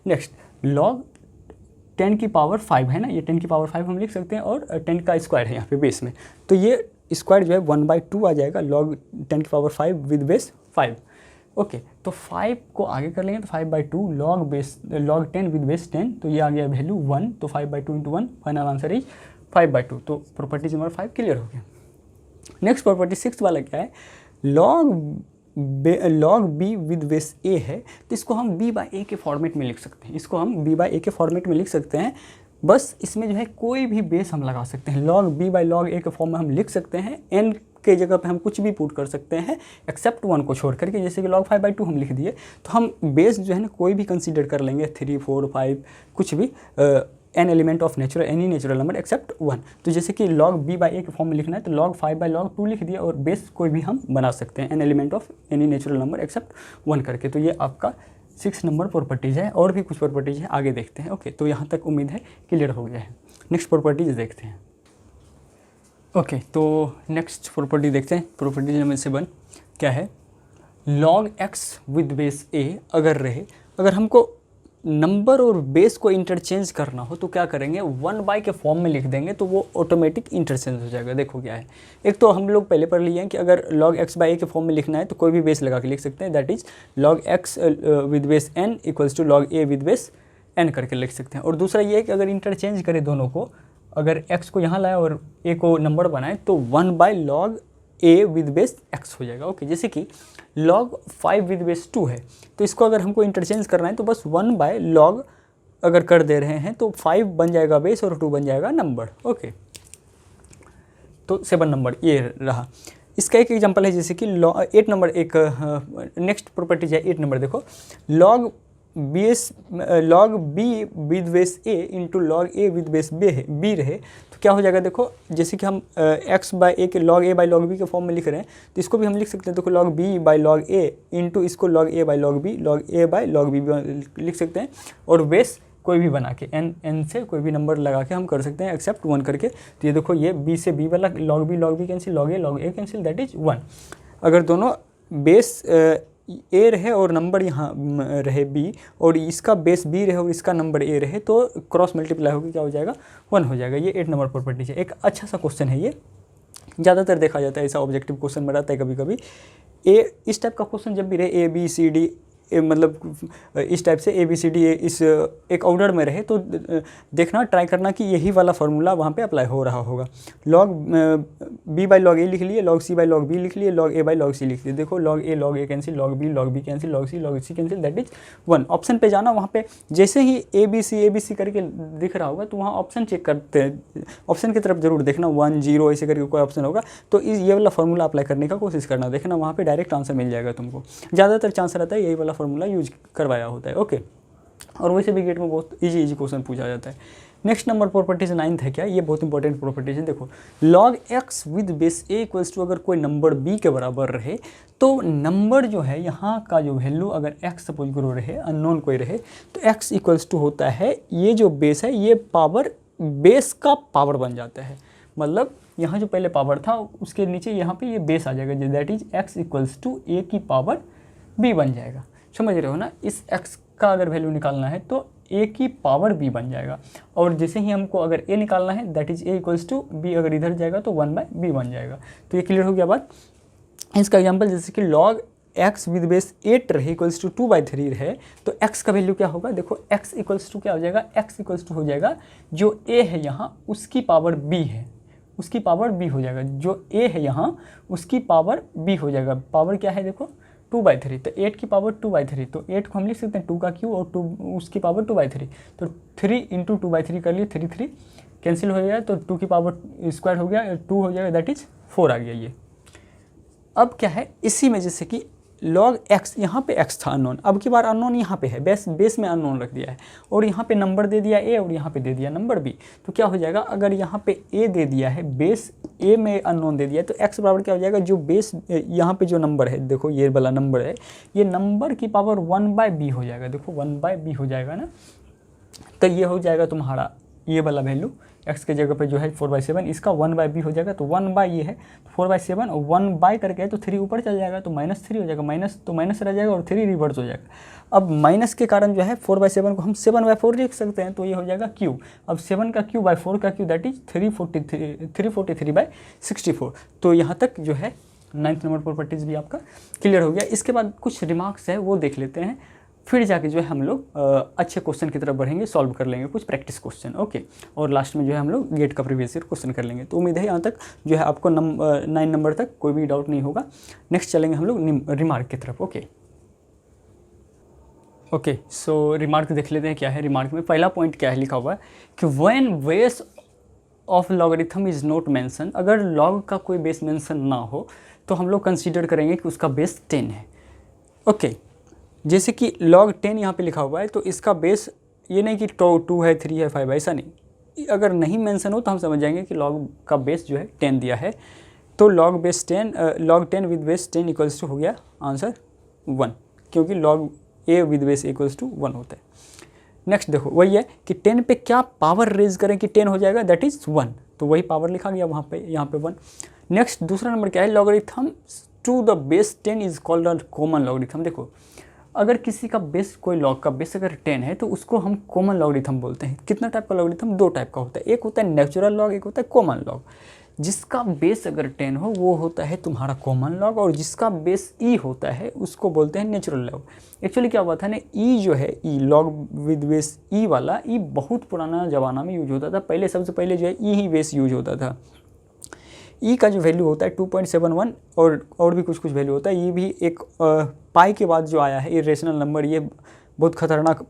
next log 10 की पावर 5 है ना, ये 10 की पावर 5 हम लिख सकते हैं, और 10 का स्क्वायर है यहाँ पे बेस में, तो ये स्क्वायर जो है 1/2 आ जाएगा log 10 की पावर 5 विद बेस 5। ओके, तो 5 को आगे कर लेंगे तो 5/2 log 10 विद बेस 10, तो ये आ गया वैल्यू 1, तो 5/2 × 1, फाइनल आंसर इज 5/2। तो प्रॉपर्टी नंबर 5 क्लियर हो गया। नेक्स्ट प्रॉपर्टी 6 वाला क्या है, log b with base a है, तो इसको हम b/a के फॉर्मेट में लिख सकते हैं। इसको हम b/a के फॉर्मेट में लिख सकते हैं। बस इसमें जो है कोई भी बेस हम लगा सकते हैं, log b/log a के फॉर्म में हम लिख सकते हैं। n के जगह पे हम कुछ भी पुट कर सकते हैं एक्सेप्ट 1 को छोड़ करके, जैसे कि log 5/2 हम लिख दिए, तो हम बेस जो है ना कोई भी कंसीडर कर लेंगे, 3 4 5 कुछ भी, n element of natural any natural number except 1। तो जैसे कि log b/a के फॉर्म में लिखना है तो log 5/log 2 लिख दिया, और बेस कोई भी हम बना सकते हैं n element of any natural number except 1 करके। तो ये आपका 6 नंबर प्रॉपर्टीज़ है, और भी कुछ प्रॉपर्टीज़ है आगे देखते हैं। ओके, तो यहाँ तक उम्मीद है क्लियर हो गया है। नेक्स्ट प्रॉपर्टीज़ देखते हैं। ओके, तो नेक्स्ट प्रॉपर्टी देखते हैं। प्रॉपर्टी नंबर 7 क्या है, log x with base a अगर रहे, अगर हमको नंबर और बेस को इंटरचेंज करना हो तो क्या करेंगे, 1 के फॉर्म में लिख देंगे, तो वो ऑटोमेटिक इंटरचेंज हो जाएगा। देखो क्या है, एक तो हम लोग पहले पढ़ लिए हैं कि अगर log x/a के फॉर्म में लिखना है तो कोई भी बेस लगा के लिख सकते हैं, that is log x with base n equals to log a with base n करके लिख सकते हैं। और दूसरा ये है कि अगर इंटरचेंज करें दोनों को, अगर x को यहाँ लाए और a को नंबर बनाए, तो 1/log a with base x हो जाएगा। ओके, जैसे कि log 5 विद बेस 2 है, तो इसको अगर हमको इंटरचेंज करना है तो बस 1/log अगर कर दे रहे हैं तो 5 बन जाएगा बेस और 2 बन जाएगा नंबर। ओके, तो 7 नंबर ये रहा। इसका एक एग्जांपल है, जैसे कि 8 नंबर, एक नेक्स्ट प्रॉपर्टीज है 8 नंबर। देखो log b with base a into log a with base b रहे, तो क्या हो जाएगा। देखो जैसे कि हम x/a के log a/log b के फॉर्म में लिख रहे हैं, तो इसको भी हम लिख सकते हैं। देखो log b/log a इंटू इसको log a/log b लिख सकते हैं, और बेस कोई भी बना के n से कोई भी नंबर लगा के हम कर सकते हैं एक्सेप्ट 1 करके। तो ये देखो ये b से b वाला log b cancel, log a cancel, that is 1। अगर दोनों बेस a रहे और नंबर यहाँ रहे b, और इसका बेस b रहे और इसका नंबर a रहे, तो क्रॉस मल्टीप्लाई होकर क्या हो जाएगा 1 हो जाएगा। ये 8 नंबर प्रॉपर्टी है। एक अच्छा सा क्वेश्चन है, ये ज़्यादातर देखा जाता है, ऐसा ऑब्जेक्टिव क्वेश्चन में रहता है कभी कभी। इस टाइप का क्वेश्चन जब भी रहे, a b c d मतलब इस टाइप से ABCD इस एक ऑर्डर में रहे, तो देखना ट्राई करना कि यही वाला फार्मूला वहाँ पे अप्लाई हो रहा होगा। log B by log A लिख लिए, log C by log B लिख लिए, log A by log C लिख लिए। देखो log A cancel, log B cancel, log C cancel, that is 1। Option पे जाना, वहाँ पे जैसे ही ABC करके दिख रहा होगा तो वहाँ ऑप्शन चेक करते हैं, ऑप्शन की तरफ जरूर देखना, 1 0 ऐसे करके कोई ऑप्शन होगा तो ये वाला फार्मूला अप्लाई करने का कोशिश करना, देखना वहाँ पे डायरेक्ट आंसर मिल जाएगा तुमको। ज़्यादातर चांस रहता है यही वाला फार्मूला यूज करवाया होता है, ओके। और वैसे भी गेट में बहुत इजी क्वेश्चन पूछा जाता है। नेक्स्ट नंबर प्रॉपर्टीज 9th है क्या, ये बहुत इंपॉर्टेंट प्रॉपर्टीज है। देखो log x with base a equals to, अगर कोई नंबर b के बराबर रहे तो नंबर जो है यहाँ का जो वैल्यू अगर x सपोज करो रहे, अननोन कोई रहे, तो x इक्वल्स टू होता है ये जो बेस है ये पावर बेस का पावर बन जाता है। मतलब यहाँ जो पहले पावर था उसके नीचे यहाँ पे ये बेस आ जाएगा, that is x equals to a की पावर b बन जाएगा। समझ रहे हो ना, इस x का अगर वैल्यू निकालना है तो a की पावर b बन जाएगा। और जैसे ही हमको अगर a निकालना है that is a equals to b, अगर इधर जाएगा तो 1/b बन जाएगा। तो ये क्लियर हो गया बात। इसका एग्जांपल जैसे कि log x विद बेस 8 रहे इक्वल्स टू 2/3 रहे, तो x का वैल्यू क्या होगा, देखो x इक्वल्स टू क्या हो जाएगा, x इक्वल्स टू हो जाएगा जो a है यहाँ उसकी पावर b है, उसकी पावर b हो जाएगा। जो a है यहाँ उसकी पावर b हो जाएगा। पावर क्या है देखो 2/3, तो 8 की पावर 2/3, तो 8 को हम लिख सकते हैं 2 का क्यूब और 2 उसकी पावर 2/3, तो 3 इंटू 2/3 कर लिए, 3 कैंसिल हो गया, तो 2 की पावर स्क्वायर हो गया, 2 हो जाएगा, दैट इज 4 आ गया ये। अब क्या है, इसी में जैसे कि log x, यहाँ पे x था अननोन, अब की बार अननोन यहाँ पे है, बेस में अननोन रख दिया है और यहाँ पे नंबर दे दिया a और यहाँ पे दे दिया नंबर b, तो क्या हो जाएगा, अगर यहाँ पे a दे दिया है, बेस a में अननोन दे दिया है, तो x बराबर क्या हो जाएगा, जो बेस यहाँ पे जो नंबर है, देखो ये वाला नंबर है, ये नंबर की पावर 1/b हो जाएगा। देखो 1/b हो जाएगा ना, तो ये हो जाएगा तुम्हारा ये वाला वैल्यू, x के जगह पे जो है 4/7, इसका 1/b हो जाएगा, तो 1/ ये है 4/7 और 1/, करके तो 3 ऊपर चल जाएगा, तो -3 हो जाएगा, माइनस तो माइनस रह जाएगा और 3 रिवर्स हो जाएगा। अब माइनस के कारण जो है 4/7 को हम 7/4 लिख सकते हैं, तो ये हो जाएगा क्यूब। अब 7 का क्यूब बाई 4 का क्यूब, दैट इज 343/64। तो यहाँ तक जो है 9th नंबर प्रॉपर्टीज भी आपका क्लियर हो गया। इसके बाद कुछ रिमार्क्स है वो देख लेते हैं, फिर जाके जो है हम लोग अच्छे क्वेश्चन की तरफ बढ़ेंगे, सॉल्व कर लेंगे कुछ प्रैक्टिस क्वेश्चन, ओके। और लास्ट में जो है हम लोग गेट का प्रीवियस ईयर क्वेश्चन कर लेंगे। तो उम्मीद है यहाँ तक जो है आपको 9 नंबर तक कोई भी डाउट नहीं होगा। नेक्स्ट चलेंगे हम लोग रिमार्क की तरफ, ओके। सो रिमार्क देख लेते हैं क्या है। रिमार्क में पहला पॉइंट क्या है, लिखा हुआ है कि when base of logarithm is not mention, अगर लॉग का कोई बेस मेंशन ना हो तो हम लोग कंसीडर करेंगे कि उसका बेस 10 है, ओके। जैसे कि log 10 यहाँ पे लिखा हुआ है, तो इसका बेस ये नहीं कि 2 है 3 है 5 है, ऐसा नहीं। अगर नहीं मेंशन हो तो हम समझ जाएंगे कि log का बेस जो है 10 दिया है, तो log 10 with base 10 equals to हो गया आंसर 1, क्योंकि log a with base equals to 1 होता है। नेक्स्ट देखो वही है कि 10 पे क्या पावर रेज करें कि 10 हो जाएगा, दैट इज़ 1, तो वही पावर लिखा गया वहाँ पे, यहाँ पे 1। नेक्स्ट दूसरा नंबर क्या है, logarithm to the base 10 is called a common logarithm. देखो अगर किसी का बेस, कोई लॉग का बेस अगर 10 है तो उसको हम कॉमन लॉगरिथम बोलते हैं। कितना टाइप का लॉगरिथम, 2 टाइप का होता है, एक होता है नेचुरल लॉग, एक होता है कॉमन लॉग। जिसका बेस अगर 10 हो वो होता है तुम्हारा कॉमन लॉग, और जिसका बेस ई होता है उसको बोलते हैं नेचुरल लॉग। एक्चुअली क्या हुआ था ना, ई जो है ई लॉग विद बेस ई वाला, ई बहुत पुराना ज़माना में यूज होता था। पहले सबसे पहले जो है ई ही बेस यूज होता था। ई का जो वैल्यू होता है 2.71 और भी कुछ वैल्यू होता है। ये भी एक पाई के बाद जो आया है इरेशनल नंबर, ये बहुत खतरनाक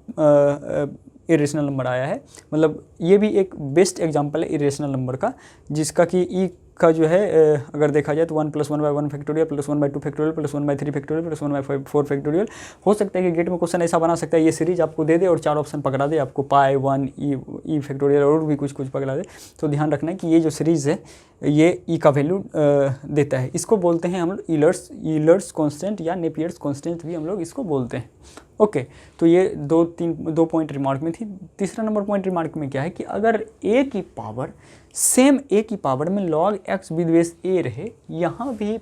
इरेशनल नंबर आया है। मतलब ये भी एक बेस्ट एग्जांपल है इरेशनल नंबर का, जिसका कि ई का जो है अगर देखा जाए तो 1 + 1/1 factorial plus 1/2 factorial plus 1/3 factorial plus 1/4 factorial. हो सकता है कि गेट में क्वेश्चन ऐसा बना सकता है, ये सीरीज आपको दे दे और 4 ऑप्शन पकड़ा दे, आपको पाई 1 ई फैक्टोरियल और भी कुछ पकड़ा दे। तो ध्यान रखना है कि ये जो सीरीज़ है ये ई का वैल्यू देता है। इसको बोलते हैं हम लोग ईलर्स कॉन्स्टेंट या नेपियर्स कॉन्स्टेंट भी हम लोग इसको बोलते हैं, ओके। तो ये 2 पॉइंट रिमार्क में थी। तीसरा नंबर पॉइंट रिमार्क में क्या है कि अगर ए की पावर सेम ए की पावर में log x with base a रहे, यहाँ भी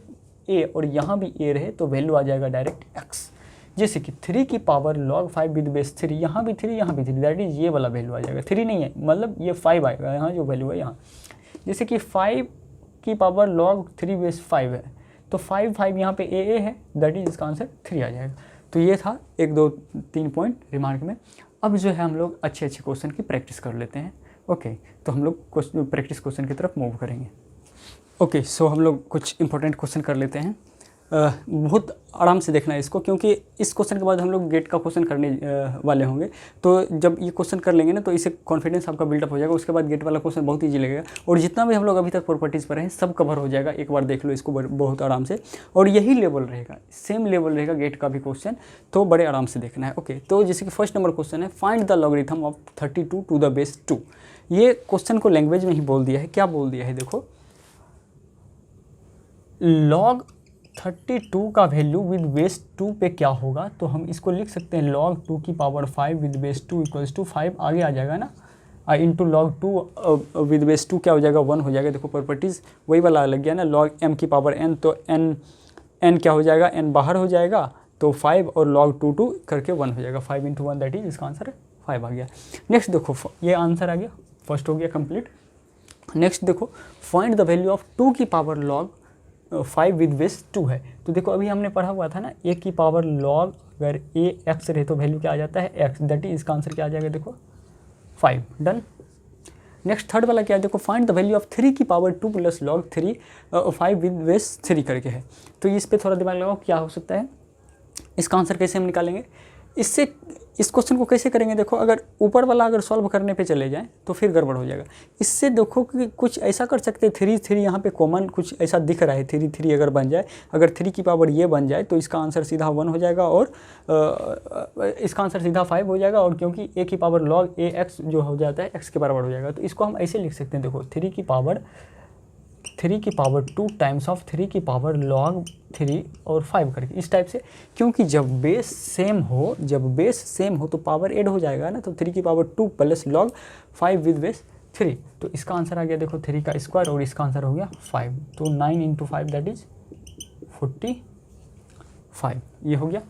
ए और यहाँ भी ए रहे, तो वैल्यू आ जाएगा डायरेक्ट x। जैसे कि 3 की पावर log 5 विद बेस 3, यहाँ भी 3 यहाँ भी 3, दैट इज ये वाला वैल्यू आ जाएगा। 3 नहीं है, मतलब ये 5 आएगा यहाँ जो वैल्यू है यहाँ। जैसे कि 5 की पावर log 3 बेस 5 है, तो 5 यहाँ पे ए है, दैट इज इसका आंसर 3 आ जाएगा। तो ये था 1 2 3 पॉइंट रिमार्क में। अब जो है हम लोग अच्छे अच्छे क्वेश्चन की प्रैक्टिस कर लेते हैं। ओके, तो हम लोग प्रैक्टिस क्वेश्चन की तरफ मूव करेंगे। ओके, सो हम लोग कुछ इंपॉर्टेंट क्वेश्चन कर लेते हैं। बहुत आराम से देखना है इसको, क्योंकि इस क्वेश्चन के बाद हम लोग गेट का क्वेश्चन करने वाले होंगे। तो जब ये क्वेश्चन कर लेंगे ना, तो इससे कॉन्फिडेंस आपका बिल्डअप हो जाएगा। उसके बाद गेट वाला क्वेश्चन बहुत ईजी लगेगा, और जितना भी हम लोग अभी तक प्रॉपर्टीज़ पर हैं सब कवर हो जाएगा। एक बार देख लो इसको बहुत आराम से, और यही लेवल रहेगा, सेम लेवल रहेगा गेट का भी क्वेश्चन, तो बड़े आराम से देखना है। ओके, तो जैसे कि फर्स्ट नंबर क्वेश्चन है, find the logarithm of 32 to the base 2। ये क्वेश्चन को लैंग्वेज में ही बोल दिया है। क्या बोल दिया है देखो, लॉग 32 का वैल्यू विद बेस 2 पे क्या होगा, तो हम इसको लिख सकते हैं log 2 की power 5 with base 2 equals to 5 आगे आ जाएगा ना, इंटू log 2 विद बेस 2 क्या हो जाएगा, 1 हो जाएगा। देखो प्रॉपर्टीज़ वही वाला लग गया ना, log m की पावर n, तो n क्या हो जाएगा, n बाहर हो जाएगा, तो 5 और log 2 करके 1 हो जाएगा। 5 इंटू 1 दैट इज, इसका आंसर 5 आ गया। नेक्स्ट देखो, ये आंसर आ गया, फर्स्ट हो गया कंप्लीट। नेक्स्ट देखो, फाइंड द वैल्यू ऑफ 2 की पावर log 5 विद बेस 2 है। तो देखो अभी हमने पढ़ा हुआ था ना, a की पावर log अगर a x रहे तो वैल्यू क्या आ जाता है, x, दैट इज इसका आंसर क्या आ जाएगा देखो 5। डन। नेक्स्ट थर्ड वाला क्या है देखो, फाइंड द वैल्यू ऑफ 3 की power 2 plus log 3 5 with base 3 करके है। तो इस पर थोड़ा दिमाग लगाओ, क्या हो सकता है, इसका आंसर कैसे हम निकालेंगे। इससे इस क्वेश्चन को कैसे करेंगे देखो, अगर ऊपर वाला अगर सॉल्व करने पे चले जाएं तो फिर गड़बड़ हो जाएगा। इससे देखो कि कुछ ऐसा कर सकते हैं, 3 यहाँ पे कॉमन कुछ ऐसा दिख रहा है, 3 अगर बन जाए, अगर 3 की पावर ये बन जाए तो इसका आंसर सीधा 1 हो जाएगा, और इसका आंसर सीधा 5 हो जाएगा, और क्योंकि a की पावर log a x जो हो जाता है x के बराबर हो जाएगा। तो इसको हम ऐसे लिख सकते हैं देखो, 3 की पावर 2 टाइम्स ऑफ 3 की पावर log 3 और 5 करके, इस टाइप से। क्योंकि जब बेस सेम हो तो पावर ऐड हो जाएगा ना, तो 3 की power 2 plus log 5 with base 3। तो इसका आंसर आ गया देखो 3 का स्क्वायर, और इसका आंसर हो गया 5। तो 9 इंटू 5 दैट इज 45, ये हो गया।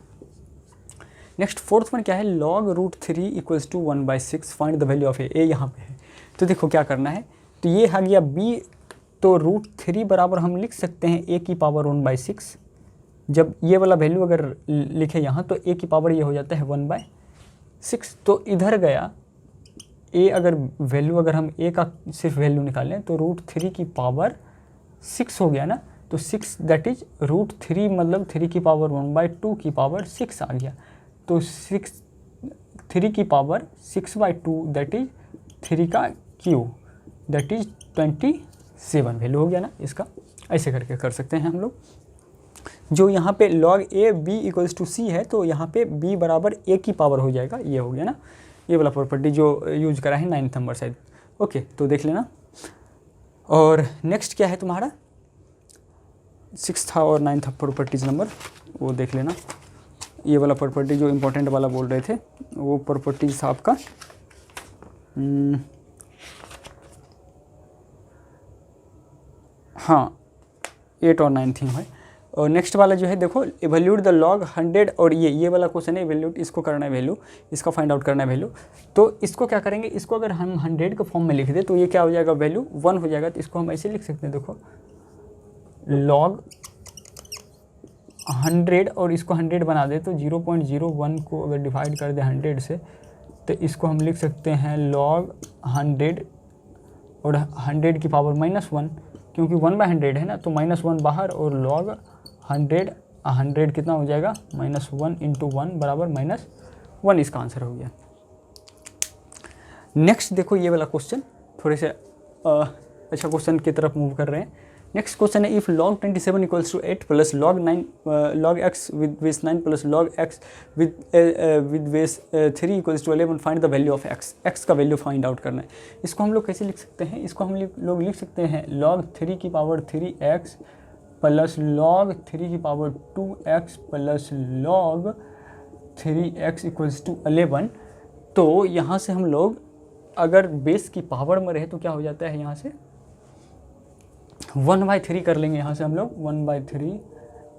नेक्स्ट फोर्थ वन क्या है, log √3 equals to 1/6, find the value of a यहाँ पे है। तो देखो क्या करना है, तो ये आ गया b, तो √3 बराबर हम लिख सकते हैं a की पावर 1/6। जब ये वाला वैल्यू अगर लिखे यहाँ, तो a की पावर ये हो जाता है 1/6। तो इधर गया a, अगर वैल्यू अगर हम a का सिर्फ वैल्यू निकालें तो √3 की पावर 6 हो गया ना, तो 6 दैट इज √3 मतलब 3 की पावर 1/2 की पावर 6 आ गया। तो 3 की पावर 6/2 दैट इज 3 का क्यूब दैट इज 27 वैल्यू हो गया ना इसका। ऐसे करके कर सकते हैं हम लोग। जो यहाँ पे log a b equals to c है, तो यहाँ पे b बराबर a की पावर हो जाएगा, ये हो गया ना, ये वाला प्रॉपर्टी जो यूज करा है 9th नंबर शायद। ओके, तो देख लेना। और नेक्स्ट क्या है तुम्हारा, 6th और 9th प्रॉपर्टीज नंबर, वो देख लेना। ये वाला प्रॉपर्टी जो इम्पोर्टेंट वाला बोल रहे थे, वो प्रॉपर्टीज आपका हाँ 8 और 9 थी है। और नेक्स्ट वाला जो है देखो, इवैल्यूट द log 100, और ये वाला क्वेश्चन है इवैल्यूट, इसको करना है वैल्यू, इसका फाइंड आउट करना है वैल्यू। तो इसको क्या करेंगे, इसको अगर हम 100 के फॉर्म में लिख दे तो ये क्या हो जाएगा, वैल्यू 1 हो जाएगा। तो इसको हम ऐसे लिख सकते हैं देखो, log 100, और इसको 100 बना दे तो 0.01 को अगर डिवाइड कर दे 100 से, तो इसको हम लिख सकते हैं log 100 और 100 की पावर -1, क्योंकि 1/100 है ना, तो -1 बाहर, और log 100 कितना हो जाएगा, -1 इंटू 1 बराबर -1, इसका आंसर हो गया। नेक्स्ट देखो ये वाला क्वेश्चन, थोड़े से अच्छा क्वेश्चन की तरफ मूव कर रहे हैं। नेक्स्ट क्वेश्चन है, if log 27 equals to 8 plus log x with base 9 plus log x with base 3 equals to 11, find the value of x का वैल्यू फाइंड आउट करना है। इसको हम लोग कैसे लिख सकते हैं, इसको हम लोग लिख सकते हैं log 3 की पावर 3x प्लस log 3 की power 2x plus log 3x equals to 11। तो यहाँ से हम लोग अगर बेस की पावर में रहे तो क्या हो जाता है, यहाँ से 1/3 कर लेंगे। यहाँ से हम लोग 1/3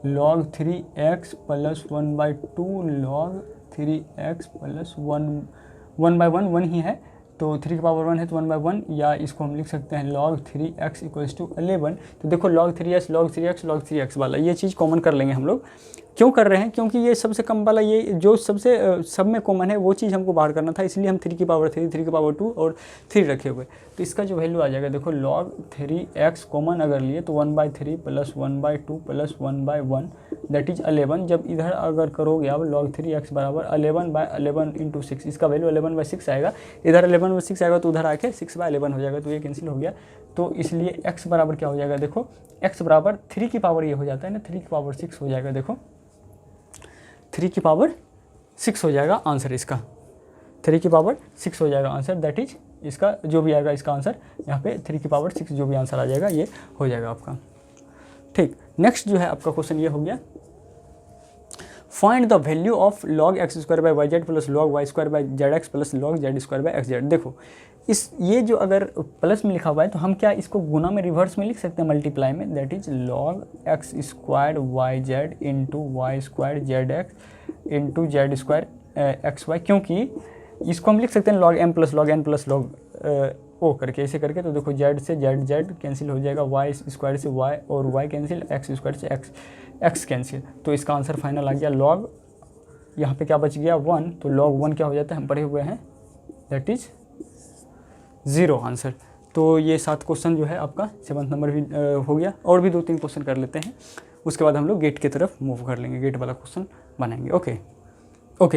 log 3x plus 1/2 log 3x plus 1/1 1 ही है, तो 3 की पावर 1 है तो 1/1, या इसको हम लिख सकते हैं log 3x इक्वल्स टू 11। तो देखो log 3x वाला ये चीज़ कॉमन कर लेंगे हम लोग, क्यों कर रहे हैं, क्योंकि ये सबसे कम वाला, ये जो सबसे सब में कॉमन है वो चीज़ हमको बाहर करना था, इसलिए हम 3 की पावर 3, 3 की पावर 2 और 3 रखे हुए। तो इसका जो वैल्यू आ जाएगा देखो, log 3x कॉमन अगर लिए तो 1/3 + 1/2 + 1/1 दैट इज 11। जब इधर अगर करोगे आप log 3x बराबर 11/11 × 6, इसका वैल्यू 11/6 आएगा। इधर 11/6 आएगा तो उधर आके 6/11 हो जाएगा, तो ये कैंसिल हो गया। तो इसलिए x बराबर क्या हो जाएगा देखो, x बराबर 3 की पावर ये हो जाता है ना, 3 की पावर 6 हो जाएगा। देखो 3 की पावर 6 हो जाएगा आंसर इसका, 3 की पावर 6 हो जाएगा आंसर। दैट इज इसका जो भी आएगा इसका आंसर यहाँ पे 3 की पावर 6 जो भी आंसर आ जाएगा ये हो जाएगा आपका। ठीक, नेक्स्ट जो है आपका क्वेश्चन ये हो गया, find the value of log x² / yz + log y² / zx + log z² / xz। देखो इस ये जो अगर प्लस में लिखा हुआ है तो हम क्या इसको गुना में रिवर्स में लिख सकते हैं, मल्टीप्लाई में। That is log x² yz × y² zx × z² xy, क्योंकि इसको हम लिख सकते हैं log m + log n + log o करके, ऐसे करके। तो देखो z से z कैंसिल हो जाएगा, y² से y और y कैंसिल, x² से x कैंसिल। तो इसका आंसर फाइनल आ गया log, यहाँ पे क्या बच गया 1, तो log 1 क्या हो जाता है, हम पढ़े हुए हैं, दैट इज 0 आंसर। तो ये 7 क्वेश्चन जो है आपका 7th नंबर भी हो गया। और भी 2-3 क्वेश्चन कर लेते हैं, उसके बाद हम लोग गेट की तरफ मूव कर लेंगे, गेट वाला क्वेश्चन बनाएंगे। ओके,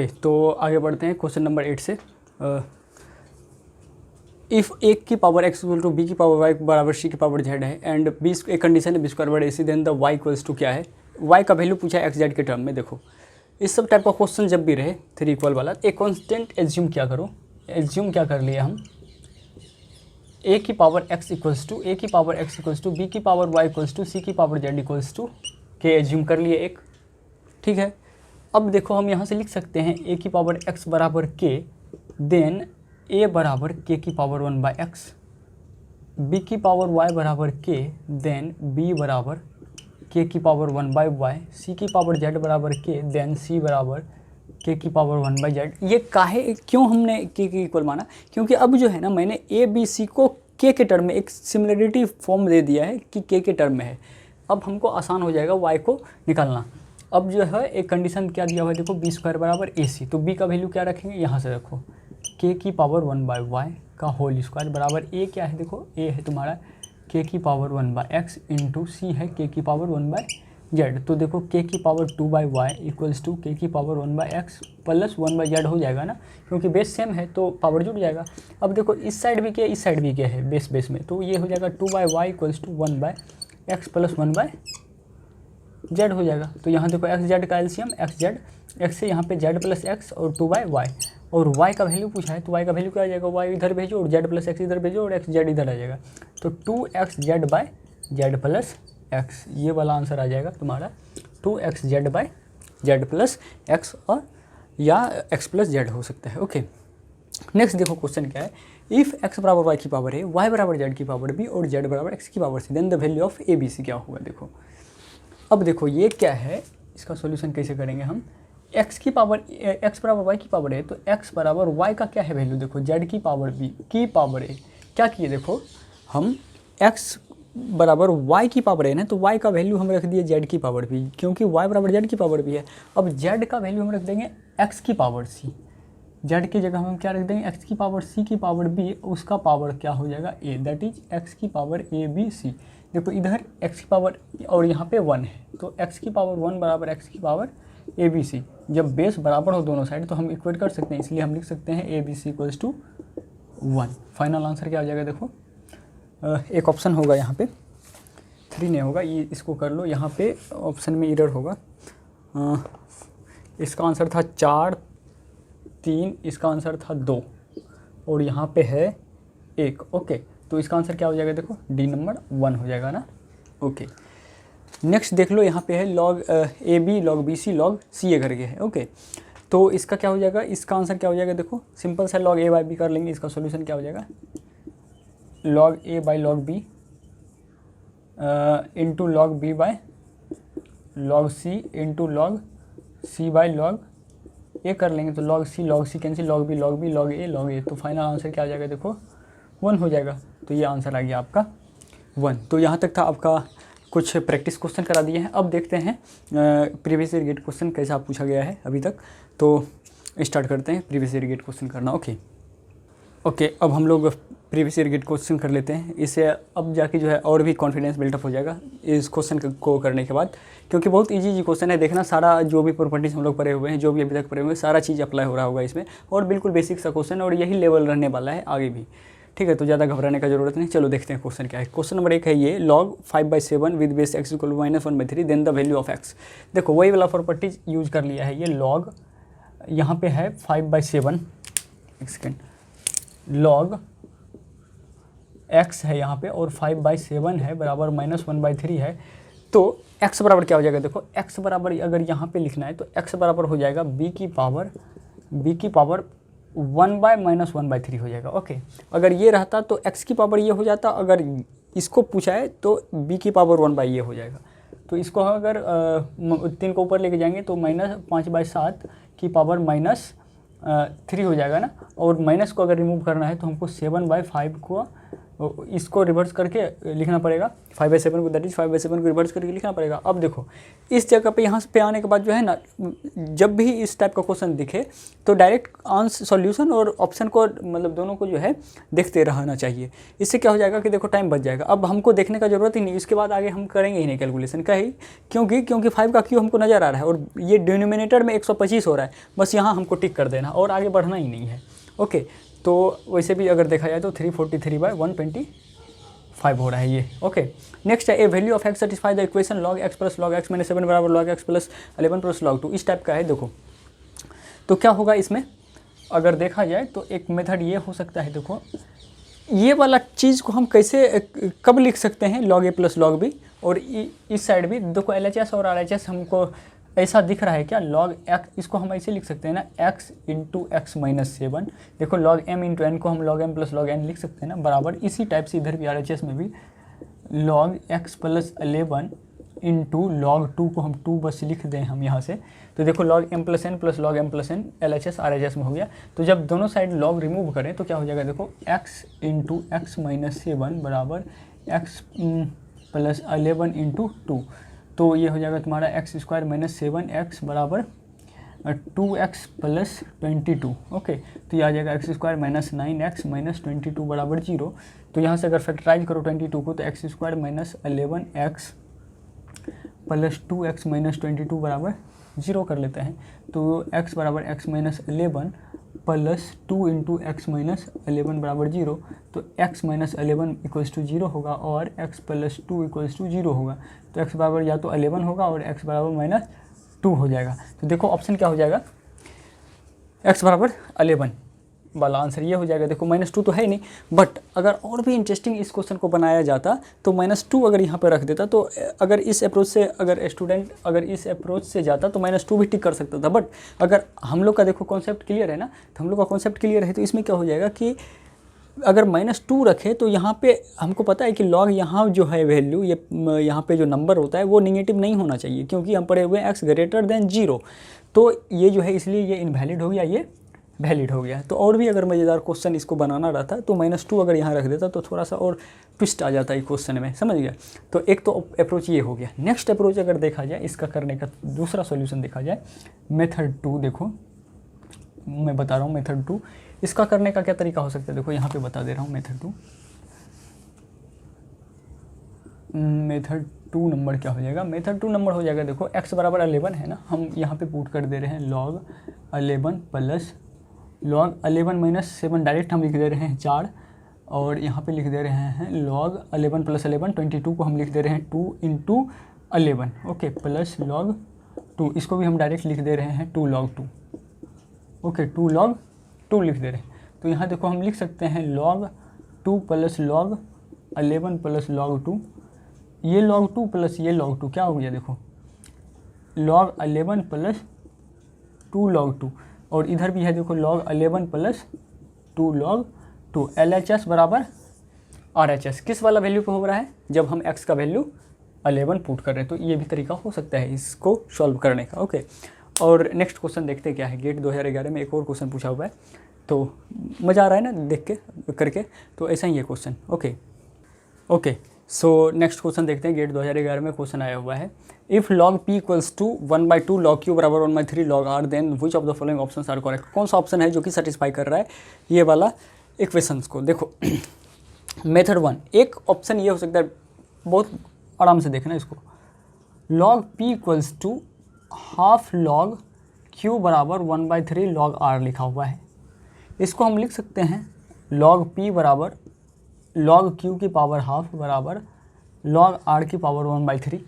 तो आगे बढ़ते हैं क्वेश्चन नंबर 8 से। इफ़ a की पावर x = b की पावर y बराबर c की पावर z है एंड b एक कंडीशन है b² ac, then the y = क्या है, y का वैल्यू पूछा है x z के टर्म में। देखो इस सब टाइप का क्वेश्चन जब भी रहे 3 इक्वल वाला, एक कॉन्स्टेंट एज्यूम क्या करो, एज्यूम क्या कर लिए हम, a की पावर x = b की पावर y = c की पावर z = k एज्यूम कर लिए एक। ठीक है, अब देखो हम यहाँ से लिख सकते हैं a की पावर x बराबर k, देन a बराबर k की पावर 1/x, b की पावर y बराबर k, देन b बराबर k की पावर 1/y, c की पावर z बराबर k, देन c बराबर k की पावर 1/z। ये काहे क्यों हमने k के इक्वल माना, क्योंकि अब जो है ना मैंने a b c को k के टर्म में एक सिमिलरिटी फॉर्म दे दिया है कि k के टर्म में है। अब हमको आसान हो जाएगा y को निकालना। अब जो है एक कंडीशन क्या दिया हुआ है देखो, b² बराबर ac, तो b का वैल्यू क्या रखेंगे, यहाँ से रखो k की पावर 1/y का होल स्क्वायर बराबर a क्या है देखो, a है तुम्हारा k की पावर 1/x इंटू c है k की पावर 1/z। तो देखो k की power 2/y equals to k की पावर 1/x प्लस 1/z हो जाएगा ना, क्योंकि बेस सेम है तो पावर जुड़ जाएगा। अब देखो इस साइड भी k इस साइड भी k है बेस में, तो ये हो जाएगा 2/y equals to 1/x plus 1/z हो जाएगा। तो यहाँ देखो x z का एलसीएम xz, x से यहाँ पे z प्लस x और 2/y, और y का वैल्यू पूछा है तो y का वैल्यू क्या आ जाएगा, y इधर भेजो और z प्लस x इधर भेजो और x z इधर आ जाएगा, तो 2xz/z प्लस x, ये वाला आंसर आ जाएगा तुम्हारा 2xz/z प्लस x, और या x प्लस z हो सकता है। ओके, नेक्स्ट देखो क्वेश्चन क्या है, इफ़ x बराबर y की पावर है, y बराबर z की पावर b और z बराबर x की power c, then the value of a b c क्या होगा। देखो अब देखो ये क्या है, इसका सॉल्यूशन कैसे करेंगे हम, x की पावर x बराबर y की पावर है तो x बराबर y का क्या है वैल्यू, देखो z की पावर b की पावर a, क्या किए देखो हम x बराबर y की पावर है ना, तो y का वैल्यू हम रख दिए z की पावर b, क्योंकि y बराबर z की पावर b है। अब z का वैल्यू हम रख देंगे x की पावर c, z की जगह हम क्या रख देंगे x की पावर c की पावर b, उसका पावर क्या हो जाएगा a, दैट इज x की पावर a b c। देखो इधर x की पावर और यहाँ पे 1 है, तो x की पावर 1 बराबर x की पावर ए बी सी, जब बेस बराबर हो दोनों साइड तो हम इक्वेट कर सकते हैं, इसलिए हम लिख सकते हैं A B C equals to 1। Final answer क्या आ जाएगा देखो, एक ऑप्शन होगा यहाँ पे 3 नहीं होगा, ये इसको कर लो, यहाँ पे ऑप्शन में एरर होगा। इसका आंसर था 4 3, इसका आंसर था 2 और यहाँ पे है 1। ओके, तो इसका आंसर क्या हो जाएगा देखो, डी नंबर 1 हो जाएगा ना। ओके, नेक्स्ट देख लो, यहाँ पे है log A B log B C log C A करके है। ओके, तो इसका क्या हो जाएगा, इसका आंसर क्या हो जाएगा देखो, सिंपल सा log ए बाई बी कर लेंगे, इसका सॉल्यूशन क्या हो जाएगा, log A by log B into log B by log C into log C by log A कर लेंगे, तो log C cancel, log B log A, तो फाइनल आंसर क्या आ जाएगा देखो 1 हो जाएगा। तो ये आंसर आ गया आपका 1। तो यहाँ तक था आपका कुछ प्रैक्टिस क्वेश्चन करा दिए हैं। अब देखते हैं प्रीवियस ईयर गेट क्वेश्चन कैसा पूछा गया है अभी तक। तो स्टार्ट करते हैं प्रीवियस ईयर गेट क्वेश्चन करना। ओके, अब हम लोग प्रीवियस ईयर गेट क्वेश्चन कर लेते हैं। इससे अब जाके जो है और भी कॉन्फिडेंस बिल्डअप हो जाएगा इस क्वेश्चन को करने के बाद, क्योंकि बहुत इजी क्वेश्चन है। देखना सारा जो भी प्रॉपर्टीज हम लोग पढ़े हुए हैं, जो भी अभी तक पढ़े हुए हैं, सारा चीज़ अप्लाई हो रहा होगा इसमें, और बिल्कुल बेसिक सा क्वेश्चन है और यही लेवल रहने वाला है आगे भी। ठीक है, तो ज़्यादा घबराने का जरूरत नहीं। चलो देखते हैं क्वेश्चन क्या है। क्वेश्चन नंबर 1 है ये, log 5/7 with base x equal -1/3 then the value of x। देखो वही वाला प्रॉपर्टीज यूज कर लिया है। ये log यहाँ पे है 5/7, एक सेकेंड, log x है यहाँ पे और 5/7 है बराबर -1/3 है। तो x बराबर क्या हो जाएगा? देखो x बराबर अगर यहाँ पे लिखना है तो x बराबर हो जाएगा b की पावर 1/-1/3 हो जाएगा। ओके, अगर ये रहता तो x की पावर ये हो जाता, अगर इसको पूछा है तो b की पावर 1 ये हो जाएगा। तो इसको अगर 3 को ऊपर लेके जाएंगे तो -5/7 की पावर -3 हो जाएगा ना, और माइनस को अगर रिमूव करना है तो हमको 7/5 को इसको रिवर्स करके लिखना पड़ेगा। 5/7 को, दैट इज 5/7 को रिवर्स करके लिखना पड़ेगा। अब देखो इस जगह पे यहाँ पे आने के बाद जो है ना, जब भी इस टाइप का क्वेश्चन दिखे तो डायरेक्ट आंसर सॉल्यूशन और ऑप्शन को मतलब दोनों को जो है देखते रहना चाहिए। इससे क्या हो जाएगा कि देखो टाइम बच जाएगा। अब हमको देखने का जरूरत ही नहीं, इसके बाद आगे हम करेंगे ही नहीं कैलकुलेशन का ही, क्योंकि 5 का क्यू हमको नज़र आ रहा है और ये डिनोमिनेटर में 125 हो रहा है। बस यहाँ हमको टिक कर देना और आगे बढ़ना ही नहीं है। ओके, तो वैसे भी अगर देखा जाए तो 343/125 हो रहा है ये। ओके, नेक्स्ट है a value of x satisfy the equation log x plus log x - 7 बराबर log x plus 11 plus log 2। इस टाइप का है। देखो तो क्या होगा इसमें, अगर देखा जाए तो एक मेथड ये हो सकता है। देखो ये वाला चीज़ को हम कैसे कब लिख सकते हैं, log a plus log b, और इस साइड भी देखो LHS और RHS हमको ऐसा दिख रहा है क्या, log x, इसको हम ऐसे लिख सकते हैं ना, x इंटू x - 7। देखो log m इंटू n को हम log m plus log n लिख सकते हैं ना, बराबर इसी टाइप से इधर भी RHS में भी log x plus 11 into log 2 को हम 2 बस लिख दें हम यहाँ से। तो देखो log m plus n plus log m plus n LHS RHS में हो गया। तो जब दोनों साइड log रिमूव करें तो क्या हो जाएगा, देखो x इंटू x - 7 बराबर x प्लस 11 इंटू 2। तो ये हो जाएगा तुम्हारा x² - 7x बराबर 2x प्लस 22। ओके, तो ये आ जाएगा x² - 9x - 22 बराबर 0। तो यहाँ से अगर फैक्टराइज करो 22 को तो x² - 11x प्लस 2x - 22 बराबर 0 कर लेते हैं। तो x बराबर x - 11 प्लस 2 इंटू x - 11 बराबर 0। तो x - 11 इक्वल्स टू 0 होगा और x प्लस 2 इक्वल्स टू 0 होगा। तो x बराबर या तो 11 होगा और x बराबर -2 हो जाएगा। तो देखो ऑप्शन क्या हो जाएगा, x बराबर 11 वाला आंसर ये हो जाएगा। देखो -2 तो है ही नहीं, बट अगर और भी इंटरेस्टिंग इस क्वेश्चन को बनाया जाता तो -2 अगर यहाँ पे रख देता, तो अगर इस अप्रोच से अगर स्टूडेंट अगर इस अप्रोच से जाता तो -2 भी टिक कर सकता था। बट अगर हम लोग का देखो कॉन्सेप्ट क्लियर है ना, तो हम लोग का कॉन्सेप्ट क्लियर है, तो इसमें क्या हो जाएगा कि अगर -2 रखे तो यहाँ पे हमको पता है कि log यहाँ जो है वैल्यू, ये यहाँ पे जो नंबर होता है वो निगेटिव नहीं होना चाहिए, क्योंकि हम पढ़े हुए हैं x ग्रेटर देन 0। तो ये जो है इसलिए ये इनवैलिड हो गया, ये वैलिड हो गया। तो और भी अगर मज़ेदार क्वेश्चन इसको बनाना रहता तो -2 अगर यहाँ रख देता तो थोड़ा सा और ट्विस्ट आ जाता है क्वेश्चन में, समझ गया। तो एक तो अप्रोच ये हो गया। नेक्स्ट अप्रोच अगर देखा जाए, इसका करने का दूसरा सॉल्यूशन देखा जाए, मेथड 2। देखो मैं बता रहा हूँ मेथड 2, इसका करने का क्या तरीका हो सकता है। देखो यहाँ पे बता दे रहा हूँ मेथड 2 नंबर क्या हो जाएगा। मेथड 2 नंबर हो जाएगा, देखो x बराबर 11 है ना, हम यहाँ पे पुट कर दे रहे हैं log 11 प्लस log 11 - 7 डायरेक्ट हम लिख दे रहे हैं 4, और यहाँ पे लिख दे रहे हैं log 11 प्लस 11 22 को हम लिख दे रहे हैं 2 इंटू 11। ओके, प्लस log 2 इसको भी हम डायरेक्ट लिख दे रहे हैं 2 log 2। ओके, 2 log 2 लिख दे रहे हैं। तो यहाँ देखो हम लिख सकते हैं log 2 plus log 11 plus log 2। ये log 2 प्लस ये log 2 क्या हो गया, देखो log 11 प्लस 2 log 2, और इधर भी है देखो log 11 प्लस 2 log 2। LHS बराबर RHS किस वाला वैल्यू पे हो रहा है, जब हम x का वैल्यू 11 पुट कर रहे हैं। तो ये भी तरीका हो सकता है इसको सॉल्व करने का। ओके, और नेक्स्ट क्वेश्चन देखते क्या है। गेट 2011 में एक और क्वेश्चन पूछा हुआ है, तो मज़ा आ रहा है ना देख के करके, तो ऐसा ही है question. Okay, so next question देखते हैं, गेट 2011 में क्वेश्चन आया हुआ है, if log p equals to 1/2 log q बराबर 1/3 log r then which of the following options are correct. कौन सा ऑप्शन है जो कि सेटिस्फाई कर रहा है ये वाला इक्वेशंस को। देखो मेथड 1, एक ऑप्शन ये हो सकता है, बहुत आराम से देखना इसको, log p equals to half log q बराबर 1/3 log r लिखा हुआ है। इसको हम लिख सकते हैं log p बराबर log q की पावर हाफ बराबर log r की पावर 1/3,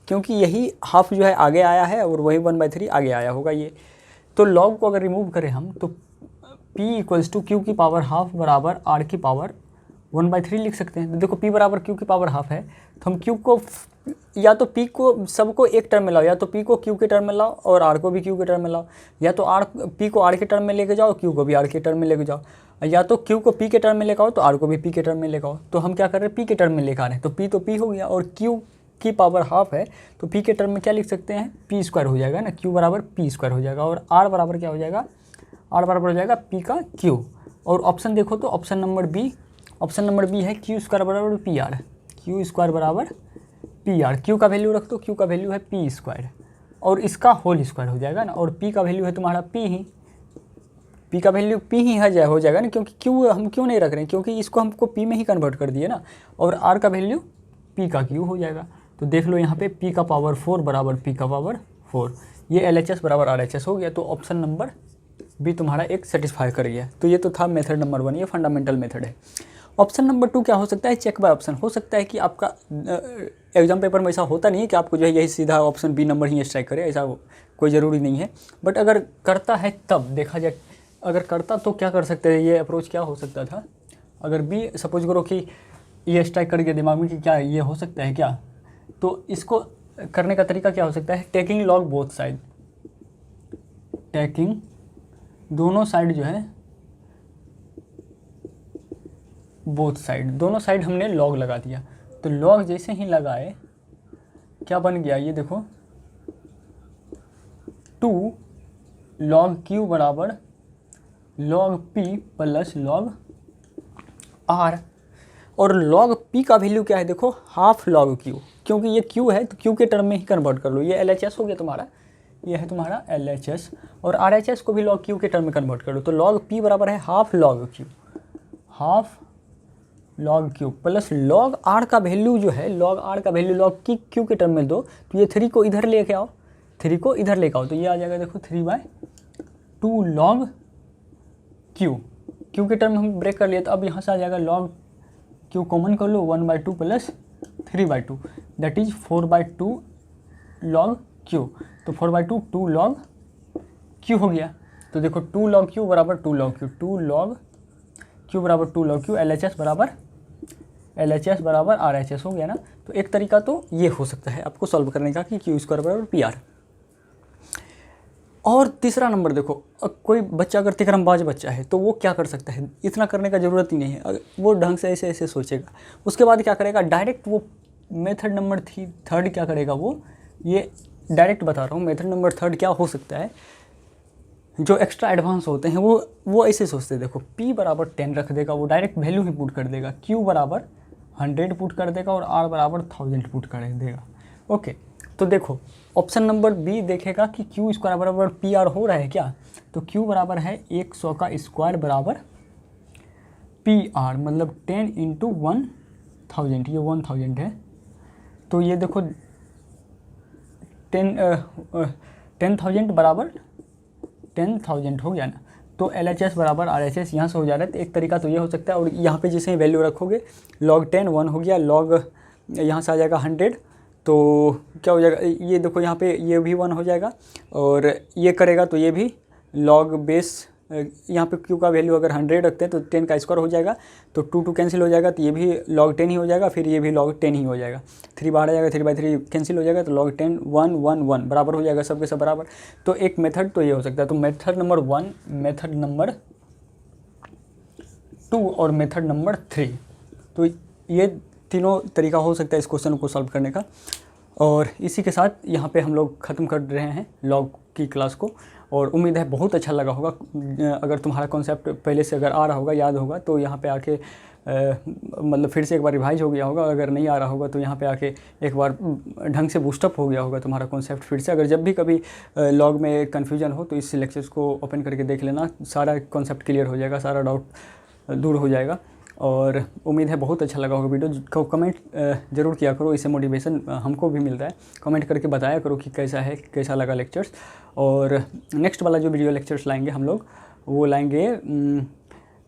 क्योंकि यही हाफ जो है आगे आया है और वही 1/3 आगे आया होगा ये। तो log को अगर रिमूव करें हम तो p इक्वल्स टू q की पावर हाफ बराबर r की पावर 1/3 लिख सकते हैं। तो देखो p बराबर q की पावर हाफ है, तो हम q को या तो p को सबको एक टर्म में लाओ, या तो p को q के टर्म में लाओ और r को भी q के टर्म में लाओ, या तो p को r के टर्म में लेके जाओ, q को भी r के टर्म में लेके जाओ, या तो q को p के टर्म में लेकर आओ तो r को भी p के टर्म में लेकर आओ। तो हम क्या कर रहे हैं, p के टर्म में लेकर आ रहे हैं, तो p हो गया, और q की पावर हाफ है तो p के टर्म में क्या लिख सकते हैं, p स्क्वायर हो जाएगा ना, q बराबर p स्क्वायर हो जाएगा, और r बराबर क्या हो जाएगा, r बराबर हो जाएगा p का q। और ऑप्शन देखो तो ऑप्शन नंबर बी है q स्क्वायर बराबर पी आर, q स्क्वायर बराबर पी आर, q का वैल्यू रख दो, q का वैल्यू है p स्क्वायर और इसका होल स्क्वायर हो जाएगा ना, और p का वैल्यू है तुम्हारा p का वैल्यू p ही हो जाएगा ना, क्योंकि q हम क्यों नहीं रख रहे हैं, क्योंकि इसको हमको p में ही कन्वर्ट कर दिए ना, और r का वैल्यू p का q हो जाएगा। तो देख लो यहाँ पे p का पावर 4 बराबर p का पावर 4, ये LHS बराबर RHS हो गया। तो ऑप्शन नंबर बी तुम्हारा एक सेटिस्फाई कर गया। तो ये तो था मेथड नंबर 1, ये फंडामेंटल मेथड है। ऑप्शन नंबर 2 क्या हो सकता है, चेक बाय ऑप्शन। हो सकता है कि आपका एग्जाम पेपर में ऐसा होता नहीं है कि आपको जो है यही सीधा ऑप्शन बी नंबर ही स्ट्राइक करे, ऐसा कोई ज़रूरी नहीं है, बट अगर करता है तब देखा जाए, अगर करता तो क्या कर सकते हैं, ये अप्रोच क्या हो सकता था, अगर बी सपोज करो कि ये स्ट्राइक कर गया दिमाग में कि क्या ये हो सकता है क्या, तो इसको करने का तरीका क्या हो सकता है, taking log both side, taking दोनों साइड जो है, बोथ साइड, दोनों साइड हमने लॉग लगा दिया। तो लॉग जैसे ही लगाए क्या बन गया, ये देखो 2 log q बराबर log p plus log r, और log p का वैल्यू क्या है, देखो हाफ log q, क्योंकि ये q है तो q के टर्म में ही कन्वर्ट कर लो, ये LHS हो गया तुम्हारा, ये है तुम्हारा LHS, और RHS को भी log q के टर्म में कन्वर्ट कर लो। तो log p बराबर है half log q, half log q plus log r का वैल्यू जो है, log r का वैल्यू log q के टर्म में दो, तो ये 3 को इधर लेके आओ, 3 को इधर लेके आओ, तो ये आ जाएगा देखो 3/2 log q के टर्म में हम ब्रेक कर लिए, तो अब यहाँ से आ जाएगा log q कॉमन कर लो, 1/2 plus 3/2 that is 4/2 log q, तो 4/2 2 log q हो गया। तो देखो 2 log q बराबर 2 log q, 2 log q बराबर 2 log q, LHS बराबर RHS हो गया ना। तो एक तरीका तो ये हो सकता है आपको सॉल्व करने का कि q स्क्वायर बराबर पी आर। और तीसरा नंबर देखो, कोई बच्चा अगर तिकरमबाज बच्चा है तो वो क्या कर सकता है, इतना करने का ज़रूरत ही नहीं है, वो ढंग से ऐसे ऐसे सोचेगा, उसके बाद क्या करेगा, डायरेक्ट वो मेथड नंबर 3 क्या करेगा, वो ये डायरेक्ट बता रहा हूँ, मेथड नंबर 3 क्या हो सकता है, जो एक्स्ट्रा एडवांस होते हैं वो ऐसे सोचते हैं, देखो p बराबर 10 रख देगा, वो डायरेक्ट वैल्यू ही पुट कर देगा, q बराबर 100 पुट कर देगा और r बराबर 1000 पुट कर देगा। ओके, तो देखो ऑप्शन नंबर बी देखेगा कि q स्क्वायर बराबर पी आर हो रहा है क्या, तो q बराबर है 100 का स्क्वायर बराबर पी आर, मतलब 10 इंटू 1000, ये 1000 है, तो ये देखो 10,000 बराबर 10,000 हो गया ना। तो LHS बराबर RHS यहाँ से हो जा रहा है, तो एक तरीका तो ये हो सकता है, और यहाँ पे जैसे ही वैल्यू रखोगे log 10 1 हो गया, log यहाँ से आ जाएगा 100, तो क्या हो जाएगा, ये देखो यहाँ पे ये भी 1 हो जाएगा, और ये करेगा तो ये भी log बेस, यहाँ पे q का वैल्यू अगर 100 रखते हैं तो 10 का स्क्वायर हो जाएगा, तो 2 कैंसिल हो जाएगा, तो ये भी log 10 ही हो जाएगा, फिर ये भी log 10 ही हो जाएगा, 3 बाहर आ जाएगा, 3/3 कैंसिल हो जाएगा, तो log 10 1 1 1 बराबर हो जाएगा, सबके सब बराबर। तो एक मेथड तो ये हो सकता है। तो मेथड नंबर 1, मेथड नंबर 2 और मेथड नंबर 3, तो ये तीनों तरीका हो सकता है इस क्वेश्चन को सॉल्व करने का। और इसी के साथ यहाँ पे हम लोग ख़त्म कर रहे हैं लॉग की क्लास को, और उम्मीद है बहुत अच्छा लगा होगा। अगर तुम्हारा कॉन्सेप्ट पहले से अगर आ रहा होगा, याद होगा, तो यहाँ पे आके मतलब फिर से एक बार रिवाइज हो गया होगा। अगर नहीं आ रहा होगा तो यहाँ पे आके एक बार ढंग से बूस्टअप हो गया होगा तुम्हारा कॉन्सेप्ट फिर से। अगर जब भी कभी लॉग में कन्फ्यूजन हो तो इस लेक्चर्स को ओपन करके देख लेना, सारा कॉन्सेप्ट क्लियर हो जाएगा, सारा डाउट दूर हो जाएगा। और उम्मीद है बहुत अच्छा लगा होगा वीडियो को। कमेंट ज़रूर किया करो, इससे मोटिवेशन हमको भी मिलता है। कमेंट करके बताया करो कि कैसा है, कैसा लगा लेक्चर्स। और नेक्स्ट वाला जो वीडियो लेक्चर्स लाएंगे हम लोग, वो लाएंगे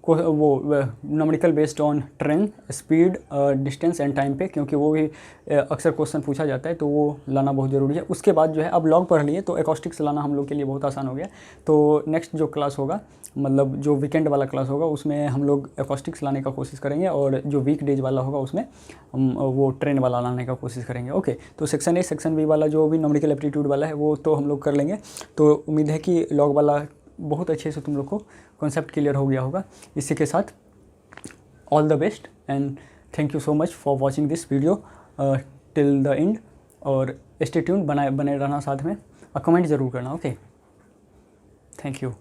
वो numerical based on train, speed, distance and time पे, क्योंकि वो भी अक्सर क्वेश्चन पूछा जाता है, तो वो लाना बहुत ज़रूरी है। उसके बाद जो है, अब लॉग पढ़ लिए तो एकॉस्टिक्स लाना हम लोग के लिए बहुत आसान हो गया। तो नेक्स्ट जो क्लास होगा, मतलब जो वीकेंड वाला क्लास होगा, उसमें हम लोग एकॉस्टिक्स लाने का कोशिश करेंगे, और जो वीक डेज वाला होगा उसमें हम वो ट्रेन वाला लाने का कोशिश करेंगे। ओके, तो सेक्शन ए सेक्शन बी वाला जो भी न्यूमेरिकल एप्टीट्यूड वाला है वो तो हम लोग कर लेंगे। तो उम्मीद है कि लॉग वाला बहुत अच्छे से तुम लोग को कॉन्सेप्ट क्लियर हो गया होगा। इसी के साथ all the best and thank you so much for watching this video till the end. और स्टे ट्यून्ड, बने रहना साथ में, और कमेंट ज़रूर करना। Okay, thank you.